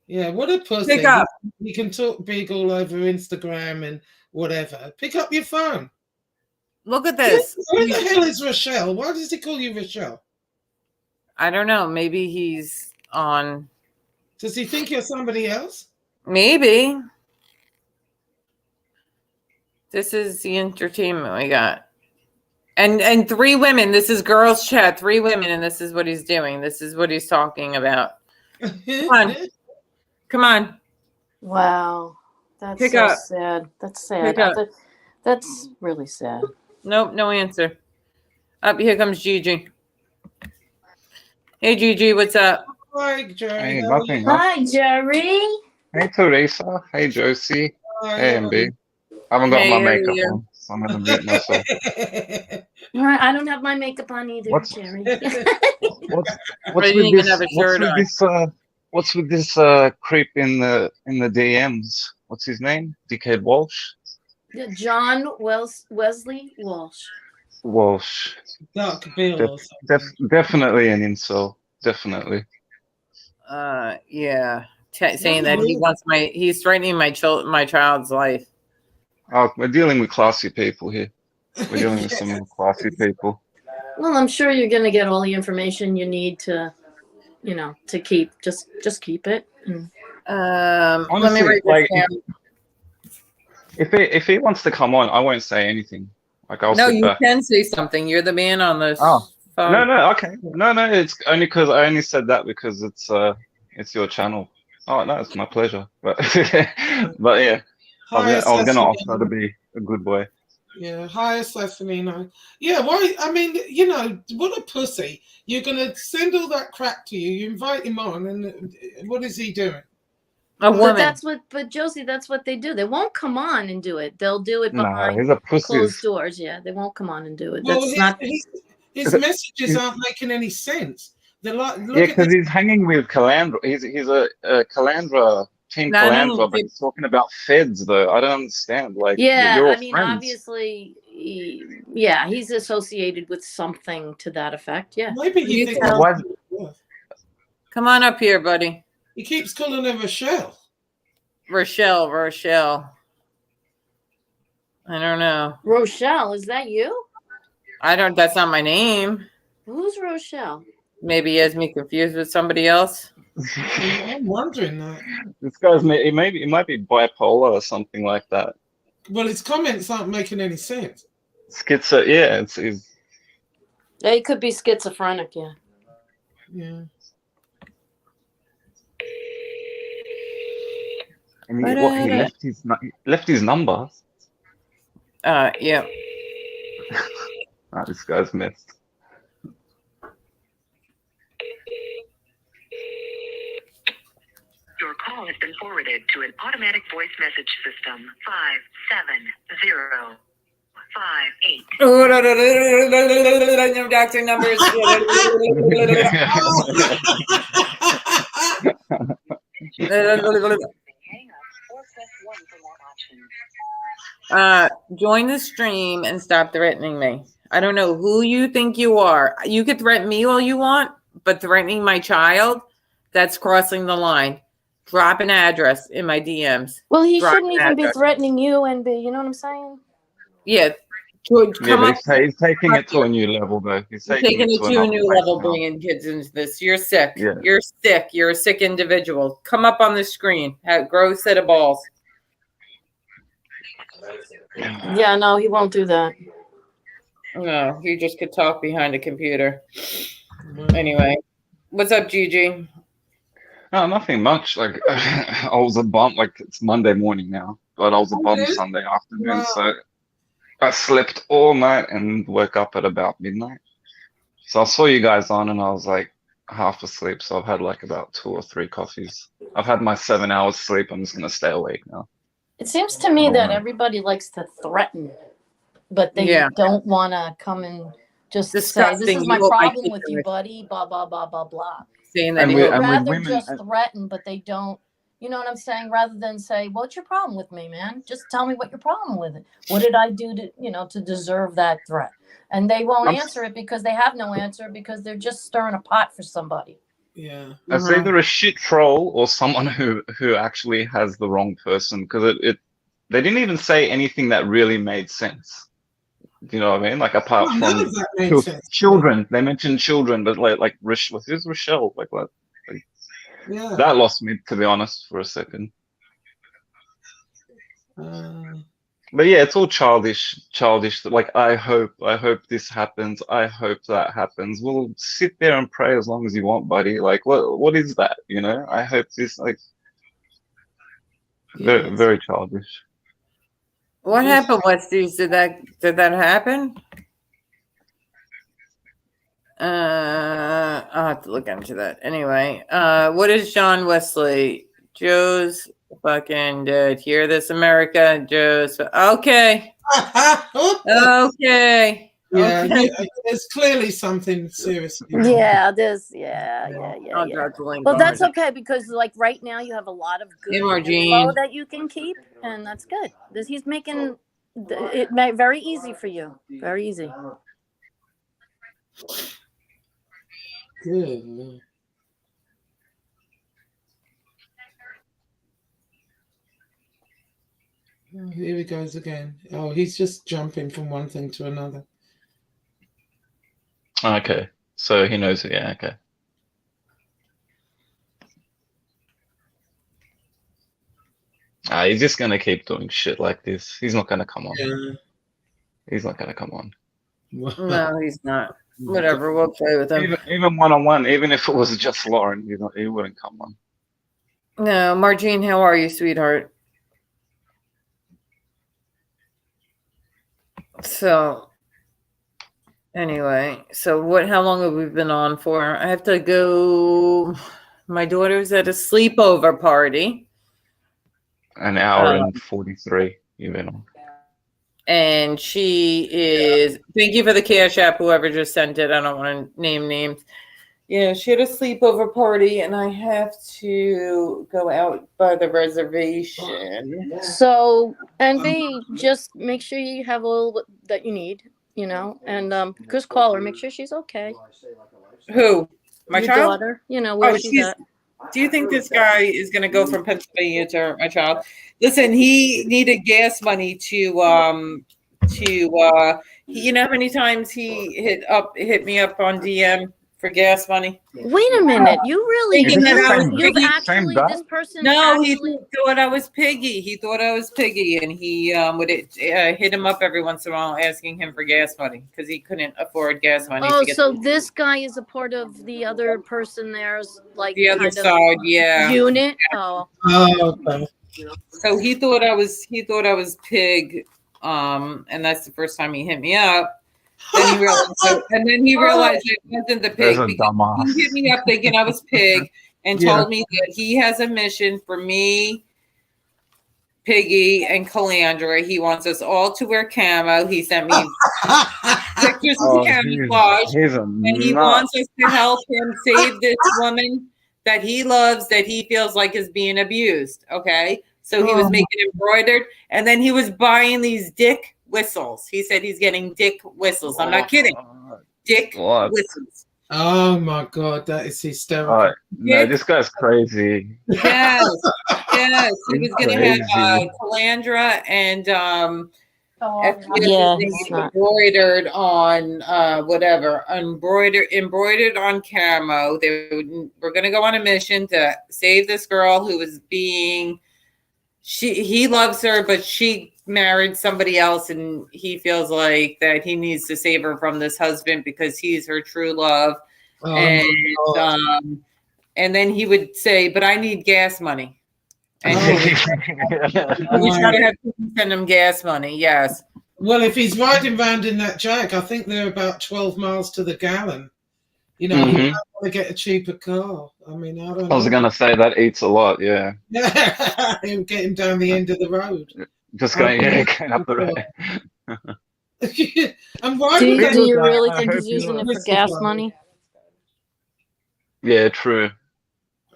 Yeah, what a pussy. Pick up. You can talk big all over Instagram and whatever. Pick up your phone. Look at this. Where the hell is Rochelle? Why does he call you Rochelle? I don't know. Maybe he's on. Does he think you're somebody else? Maybe. This is the entertainment we got. And 3 women. This is girls chat. 3 women, and this is what he's doing. This is what he's talking about. Come on. Come on. Wow. That's Pick so up. sad. That's sad. Pick up. That's really sad. Nope, no answer. Up here comes Gigi. Hey, Gigi, what's up? Hi, Jerry. Hey, How are nothing you? much. Hi, Jerry. Hey, Teresa. Hey, Josie. Hey, MB. I haven't got Hey, my how are makeup you? on, so I'm going to mute myself. I don't have my makeup on either, What's- Jerry. What's I with didn't even this? have a shirt on. What's with this creep in the DMs? What's his name? Dickhead Walsh. John Wesley Walsh. Walsh. Dark Bill or something. Definitely an incel. Definitely. Yeah. Saying that he's threatening my child's life. Oh, we're dealing with classy people here. We're dealing with some classy people. Well, I'm sure you're going to get all the information you need to, to keep. Just keep it. And Let me Honestly, write like, this down. if he wants to come on, I won't say anything. Like, I'll No, sit you back. can say something. You're the man on this Oh. phone. No, okay. No, it's only because I only said that because it's your channel. Oh no, it's my pleasure. But but yeah, I was gonna offer to be a good boy. Yeah, hi, Assassinino. Yeah, why? I mean, what a pussy. You're going to send all that crap to you. You invite him on, and what is he doing? A woman. but Josie, that's what they do. They won't come on and do it. They'll do it No, behind he's a pussy. closed doors. Yeah, they won't come on and do it. Well, That's his messages aren't making any sense. They're like, look Yeah, at because this. he's hanging with Calandra. He's a Calandra team No, I don't Calandra, but think- he's talking about feds though. I don't understand. Like, yeah. you're all I mean, friends. obviously, he's associated with something to that effect. Yeah. Maybe he thinks Why- Come on up here, buddy. he keeps calling her Rochelle. Rochelle. I don't know. Rochelle, is that you? That's not my name. Who's Rochelle? Maybe he has me confused with somebody else. I'm wondering that. This guy's he might be bipolar or something like that. Well, his comments aren't making any sense. Schizo. Yeah, it's Yeah, he could be schizophrenic. Yeah. Yeah. and he left his number. Yeah. This guy's missed. Your call has been forwarded to an automatic voice message system. 57058. Oh, no, doctor numbers. Hang up or press 1 for more options. Join the stream and stop threatening me. I don't know who you think you are. You could threaten me all you want, but threatening my child, that's crossing the line. Drop an address in my DMs. Well, he Drop shouldn't an even be address. threatening you, NB. You know what I'm saying? Yeah. Yeah, Come but up. he's taking it to a new level, though. He's You're taking taking it it to to a another new place level, now. bringing kids into this. You're sick. Yeah. You're sick. You're a sick individual. Come up on the screen. Grow a set of balls. Yeah, no, he won't do that. No, you just could talk behind a computer. Anyway, what's up, Gigi? No, nothing much. Like I was a bum. Like it's Monday morning now, but I was a bum Sunday afternoon. Wow. So I slept all night and woke up at about midnight. So I saw you guys on, and I was like half asleep. So I've had like about 2 or 3 coffees. I've had my 7 hours sleep. I'm just gonna stay awake now. It seems to me that Alright. everybody likes to threaten, but they Yeah. don't want to come and just say, Disgusting. "This is my You hope I problem keep with them you, with- buddy." Blah blah blah blah blah. Saying that And you we- They'd hope- and with rather women- just threaten, but they don't. You know what I'm saying? Rather than say, "What's your problem with me, man? Just tell me what your problem with it. What did I do to deserve that threat?" And they won't answer it because they have no answer because they're just stirring a pot for somebody. Yeah. It's either a shit troll or someone who actually has the wrong person, because they didn't even say anything that really made sense. Do you know what I mean? Like apart Well, none from of that made sense. children, they mentioned children, but like who's Rochelle? Like what? Yeah. That lost me, to be honest, for a second. But yeah, it's all childish. Like I hope this happens. I hope that happens. Well, sit there and pray as long as you want, buddy. Like what is that? You know? I hope this very, very childish. What happened, Westies? Did that happen? I'll have to look into that. Anyway, what is John Wesley? Joe's fucking dead. Hear this, America? Joe's okay. Okay. Yeah, Okay. there's clearly something serious. Yeah, yeah. I'll drop the link. Well, on that's it. okay because like right now you have a lot of good Hey, Margene. info that you can keep, and that's good. He's making it very easy for you. Very easy. Good. Oh, here he goes again. Oh, he's just jumping from one thing to another. Okay, so he knows it. Yeah, okay. He's just gonna keep doing shit like this. He's not gonna come on. Yeah. He's not gonna come on. No, he's not. Whatever, we'll play with him. Even one-on-one, even if it was just Lauren, he wouldn't come on. No, Margene, how are you, sweetheart? So, anyway, how long have we been on for? I have to go. My daughter's at a sleepover party. An hour and 43 you've been on. And she is, thank you for the Cash App, whoever just sent it. I don't want to name names. Yeah, she had a sleepover party, and I have to go out by the reservation. So, NB, just make sure you have all that you need, and just call her, make sure she's okay. Who? My Your child? daughter, where she's at. Do you think this guy is going to go from Pennsylvania to my child? Listen, he needed gas money to you know how many times he hit me up on DM for gas money? Wait a minute, you really Thinking that I was you've Piggy? actually this person No, he actually thought I was Piggy. He thought I was Piggy, and he would hit him up every once in a while asking him for gas money because he couldn't afford gas money. Oh, to get so this guy is a part of the other person there's like the other kind of side, yeah. unit. Oh. Okay. So he thought I was Pig, and that's the first time he hit me up. Then he realized it wasn't the There's Pig. a Because dumbass. he hit me up thinking I was Pig and Yeah. told me that he has a mission for me, Piggy, and Calandra. He wants us all to wear camo. He sent me pictures of camouflage, He's a and he nut. wants us to help him save this woman that he loves, that he feels like is being abused. Okay, so he was making embroidered, and then he was buying these dick whistles. He said he's getting dick whistles. I'm not kidding. Dick What? whistles. Oh my God, that is hysterical. No, this guy's crazy. Yes, yes. He He's was going to have crazy. Calandra and Yeah, he's not. embroidered on whatever, embroidered on camo. Were going to go on a mission to save this girl who was being. He loves her, but she married somebody else, and he feels like that he needs to save her from this husband because he's her true love. Oh my God. And then he would say, "But I need gas money." And Oh, he would try to have people send him gas money. Yes. well, if he's riding around in that Jag, I think they're about 12 miles to the gallon. You know, he might want to get a cheaper car. I mean, I don't know. I was gonna say that eats a lot. Yeah, He'll get him down the end of the road. just going, going up the road. And why Do would they- you really I think hope he's you using don't- it for gas money? Yeah, true.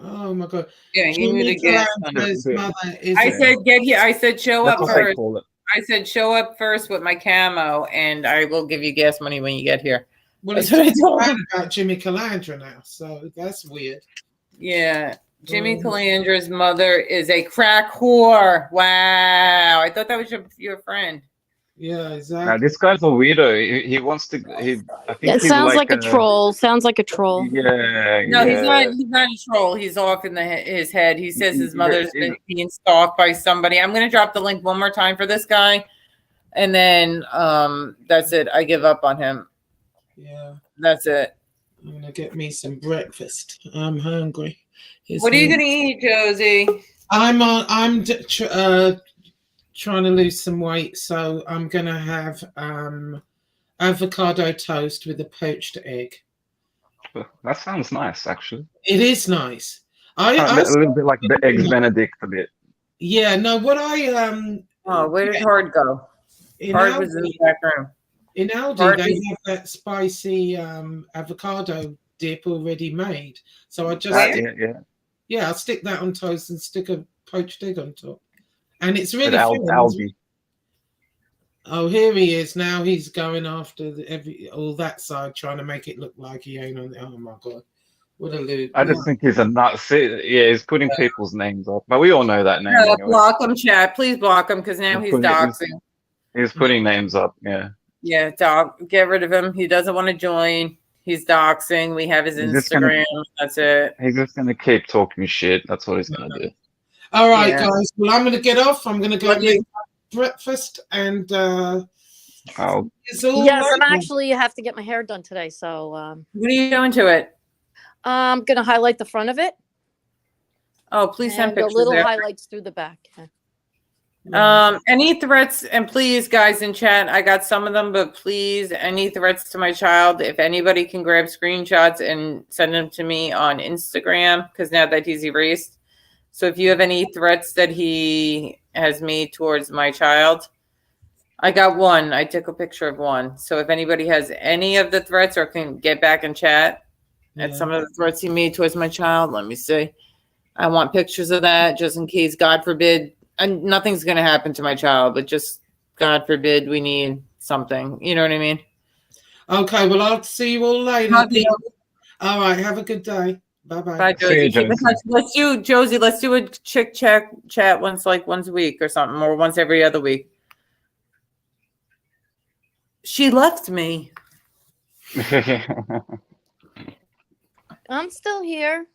Oh my God. Yeah, he knew the gas money. Calandra's mother is I said, get here. I said, show That's up what they first. call it. I said, show up first with my camo, and I will give you gas money when you get here. well, That's it's what I told bad him. about Jimmy Calandra now, so that's weird. Yeah. Jimmy Calandra's mother is a crack whore. Wow. I thought that was your friend. Yeah, Now exactly. this guy's a weirdo. He wants to. I think It he's sounds like a troll. Sounds like a troll. Yeah. No, yeah. he's not a troll. He's off in his head. He says his Yeah, mother's been being stalked by somebody. I'm going to drop the link one more time for this guy. And then that's it. I give up on him. Yeah, That's it. I'm gonna get me some breakfast. I'm hungry. What are you going to eat, Josie? I'm trying to lose some weight, so I'm gonna have avocado toast with a poached egg. That sounds nice, actually. It is nice. A little bit like the eggs Benedict a bit. Yeah, no, what I Oh, where did Hard go? in Hard was in the Aldi, back room. in Aldi Hard they is- have that spicy avocado dip already made. So I just Yeah. I'll stick that on toast and stick a poached egg on top. And it's But really filling. Aldi. Oh, here he is now. He's going after all that side, trying to make it look like he ain't on the. Oh my God, what a loot! I just think he's a nut. Yeah, he's putting people's names up, but we all know that name. No, anyway. block him, chat. Please block him because now he's doxing. He's putting names up. Yeah. Yeah, dog. Get rid of him. He doesn't want to join. He's doxing. We have his He's just gonna- Instagram. That's it. He's just gonna keep talking shit. That's what he's gonna do. All right, Yeah. guys. Well, I'm going to get off. I'm going to go Love you. make breakfast, and Oh, it's all Yes, right. I'm actually have to get my hair done today, so What are you doing to it? I'm gonna highlight the front of it Oh, please send and the pictures. little after. highlights through the back. Any threats, and please, guys in chat, I got some of them, but please, any threats to my child, if anybody can grab screenshots and send them to me on Instagram, because now that he's erased. So if you have any threats that he has made towards my child, I got one. I took a picture of one. So if anybody has any of the threats or can get back and chat at some of the threats he made towards my child, let me see. I want pictures of that just in case, God forbid, and nothing's going to happen to my child, but just God forbid we need something. You know what I mean? Okay, well, I'll see you all later. Love you. All right, have a good day. Bye-bye. Bye, See Josie. you, Keep in Josie. touch. Let's do, Josie, let's do a chick chat once a week or something, or once every other week. She left me. I'm still here.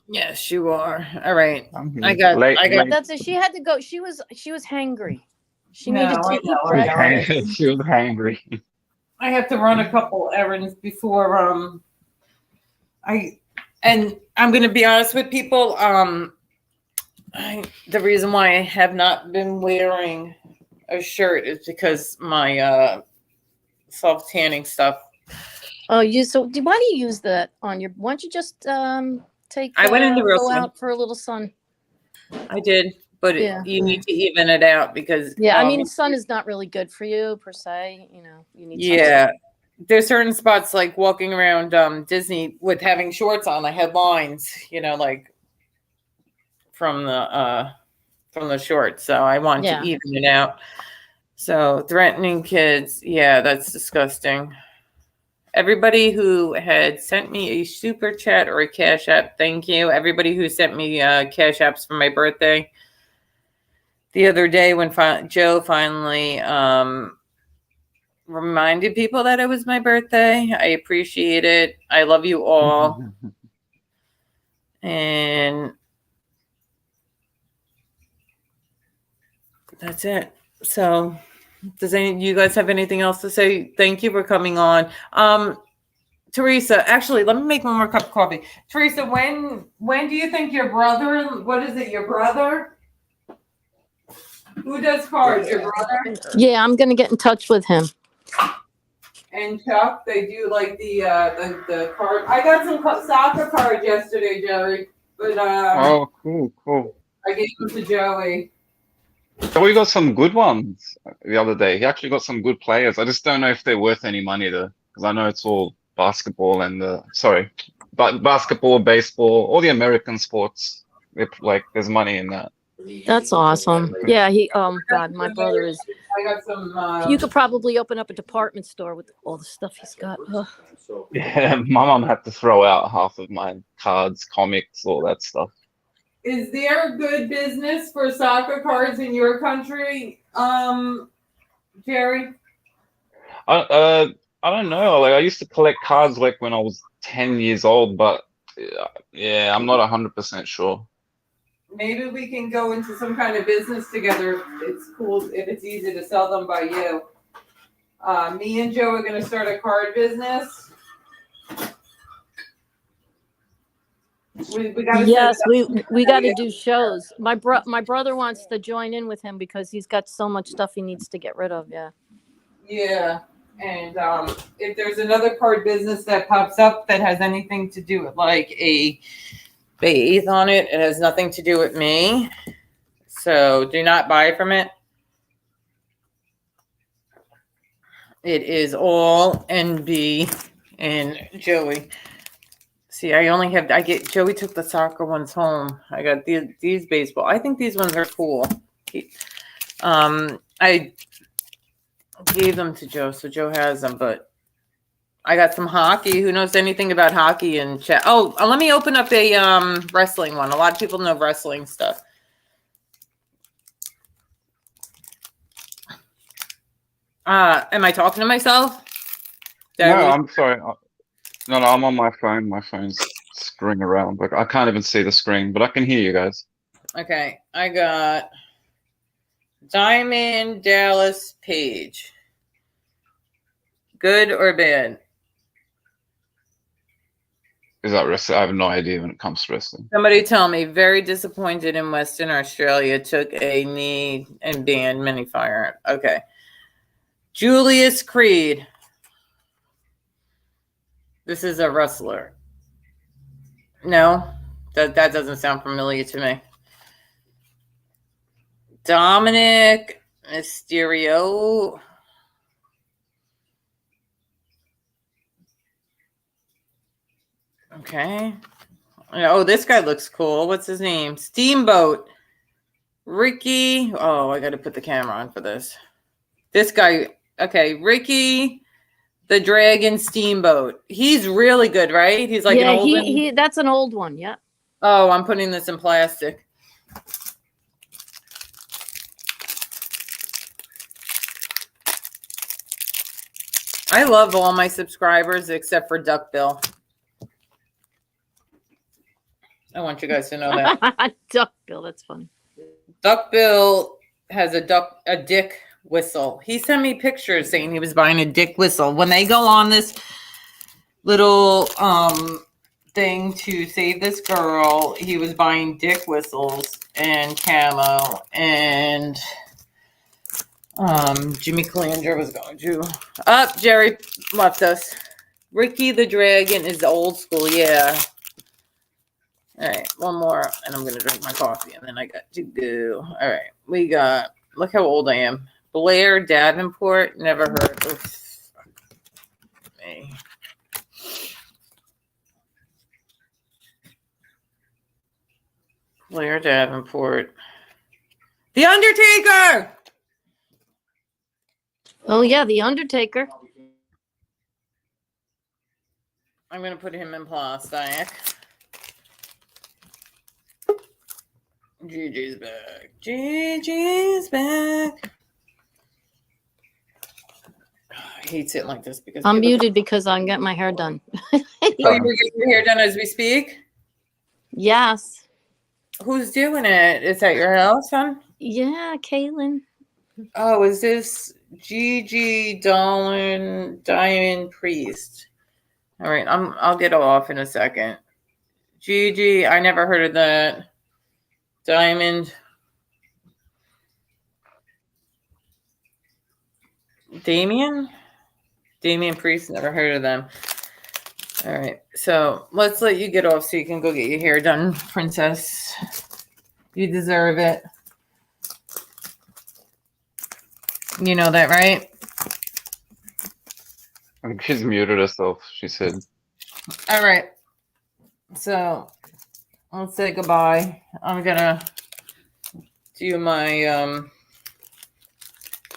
Yes, you are. All right. I'm I got- That's it. She had to go. She was hangry. She No, needed I to eat know, I breakfast. She was hangry. I have to run a couple errands before I'm going to be honest with people. The reason why I have not been wearing a shirt is because my self tanning stuff. Oh, why do you use that on your? Why don't you just take? I went into real go sun. out for a little sun. I did, but Yeah. you need to even it out because Yeah, I mean, sun is not really good for you per se. You know, you need. yeah. There's certain spots like walking around Disney with having shorts on. I had lines, like from the shorts. So I want Yeah. to even it out. So threatening kids, yeah, that's disgusting. Everybody who had sent me a super chat or a cash app, thank you. Everybody who sent me cash apps for my birthday the other day when Joe finally reminded people that it was my birthday. I appreciate it. I love you all. And that's it. So does you guys have anything else to say? Thank you for coming on. Teresa, actually, let me make one more cup of coffee. Teresa, when do you think your brother, what is it, your brother? Who does cards? Your brother? Yeah, I'm gonna get in touch with him. And Chuck, they do like the card. I got some soccer cards yesterday, Joey, but Oh, cool. I gave them to Joey. So we got some good ones the other day. He actually got some good players. I just don't know if they're worth any money though, because I know it's all basketball and basketball, baseball, all the American sports. Like there's money in that. That's awesome. Yeah, God, my brother is. I got some. You could probably open up a department store with all the stuff he's got. Ugh. Yeah, my mom had to throw out half of my cards, comics, all that stuff. Is there good business for soccer cards in your country, Jerry? I don't know. Like I used to collect cards like when I was 10 years old, but yeah, I'm not 100% sure. Maybe we can go into some kind of business together. It's cool if it's easy to sell them by you. Me and Joe are going to start a card business. We got to we got to do shows. My brother wants to join in with him because he's got so much stuff he needs to get rid of. Yeah. Yeah, and if there's another card business that pops up that has anything to do with like a faith on it, it has nothing to do with me. So do not buy from it. It is all NB and Joey. See, Joey took the soccer ones home. I got these baseball. I think these ones are cool. I gave them to Joe, so Joe has them, but I got some hockey. Who knows anything about hockey in chat? Oh, let me open up a wrestling one. A lot of people know wrestling stuff. Am I talking to myself? No, I'm sorry. No, I'm on my phone. My phone's screwing around. Like I can't even see the screen, but I can hear you guys. Okay, I got Diamond Dallas Page. Good or bad? Is that wrestling? I have no idea when it comes to wrestling. Somebody tell me. Very disappointed in Western Australia. Took a knee and banned many fire. Okay. Julius Creed. This is a wrestler. No, that doesn't sound familiar to me. Dominic Mysterio. Okay. Oh, this guy looks cool. What's his name? Steamboat. Ricky. Oh, I got to put the camera on for this. This guy. Okay, Ricky the Dragon Steamboat. He's really good, right? He's like an old one. That's an old one. Yeah. Oh, I'm putting this in plastic. I love all my subscribers except for Duckbill. I want you guys to know that. Duckbill, that's funny. Duckbill has a dick whistle. He sent me pictures saying he was buying a dick whistle. When they go on this little thing to save this girl, he was buying dick whistles and camo, and Jimmy Calandra was going to Jerry left us. Ricky the Dragon is old school, yeah. All right, one more, and I'm gonna drink my coffee, and then I got to go. All right, we got. Look how old I am. Blair Davenport. Never heard of me. Blair Davenport. The Undertaker. Oh yeah, the Undertaker. I'm going to put him in plastic. Gigi's back. Gigi's back. I hate sitting like this because I'm people- muted because I'm getting my hair done. Oh, you were getting your hair done as we speak? Yes. Who's doing it? Is that your house, hon? Yeah, Kaylin. Oh, is this Gigi Diamond Priest? All right, I'll get off in a second. Gigi, I never heard of that. Diamond. Damien Priest, never heard of them. All right, so let's let you get off so you can go get your hair done, princess. You deserve it. You know that, right? I think she's muted herself, she said. All right. So let's say goodbye. I'm gonna do my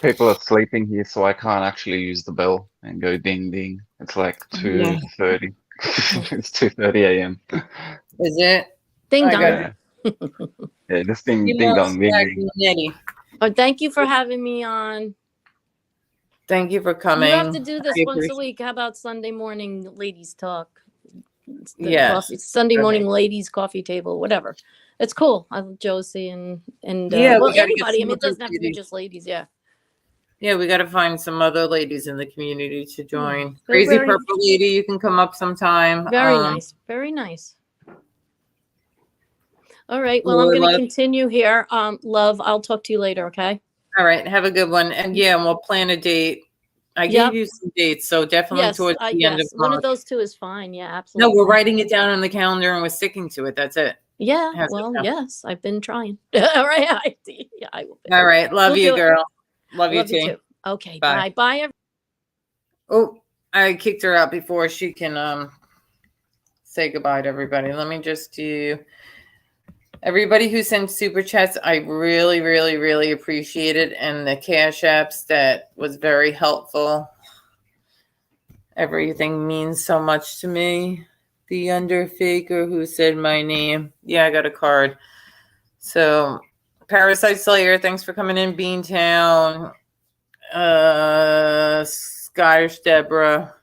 People are sleeping here, so I can't actually use the bell and go ding ding. It's like 2:30. It's 2:30 a.m. Is it? Ding I dong. got Yeah, just ding dong ding ding. Oh, thank you for having me on. Thank you for coming. You have to do this I once a appreciate- week. How about Sunday morning ladies talk? The Yes. coffee, Sunday Okay. morning ladies coffee table, whatever. It's cool. I love Josie and Yeah, well, we gotta get anybody. I some mean, it doesn't other have to be ladies. just ladies. Yeah. Yeah, we got to find some other ladies in the community to join. They're Crazy very- Purple Lady, you can come up sometime. Very nice. Very nice. All right. Well, I'm Well, going to love- continue here. Love, I'll talk to you later. Okay. All right, have a good one. And yeah, we'll plan a date. I Yep. gave you some dates, so definitely Yes. towards the end of Yes. One March. of those two is fine. Yeah. No, Absolutely. we're writing it down on the calendar and we're sticking to it. That's it. Yeah. How's it Well, sound? yes. I've been trying. All right. Yeah. I will. All right, love We'll you, do it. girl. Love you Love you too. too. Okay. Bye. Bye. Bye. Everybody. Oh, I kicked her out before she can say goodbye to everybody. Let me just do everybody who sent super chats. I really, really, really appreciate it, and the cash apps, that was very helpful. Everything means so much to me. The Underfaker who said my name. Yeah, I got a card. So, Parasite Slayer, thanks for coming in. Beantown. Scottish Deborah.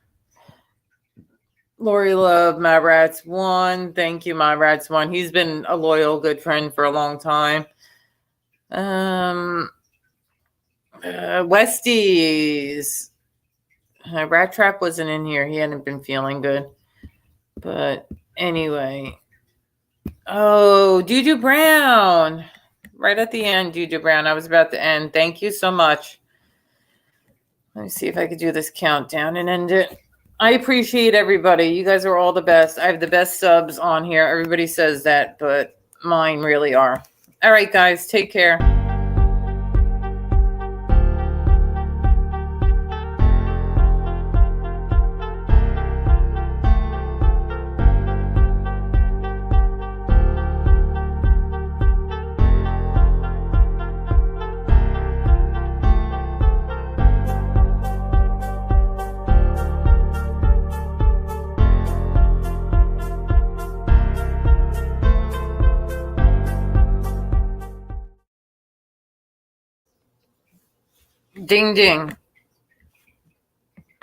Lori Love, My Rats One. Thank you, My Rats One. He's been a loyal, good friend for a long time. Westies. Rat Trap wasn't in here. He hadn't been feeling good. But anyway. Oh, Juju Brown. Right at the end, Juju Brown. I was about to end. Thank you so much. Let me see if I could do this countdown and end it. I appreciate everybody. You guys are all the best. I have the best subs on here. Everybody says that, but mine really are. All right, guys. Take care. Ding, ding.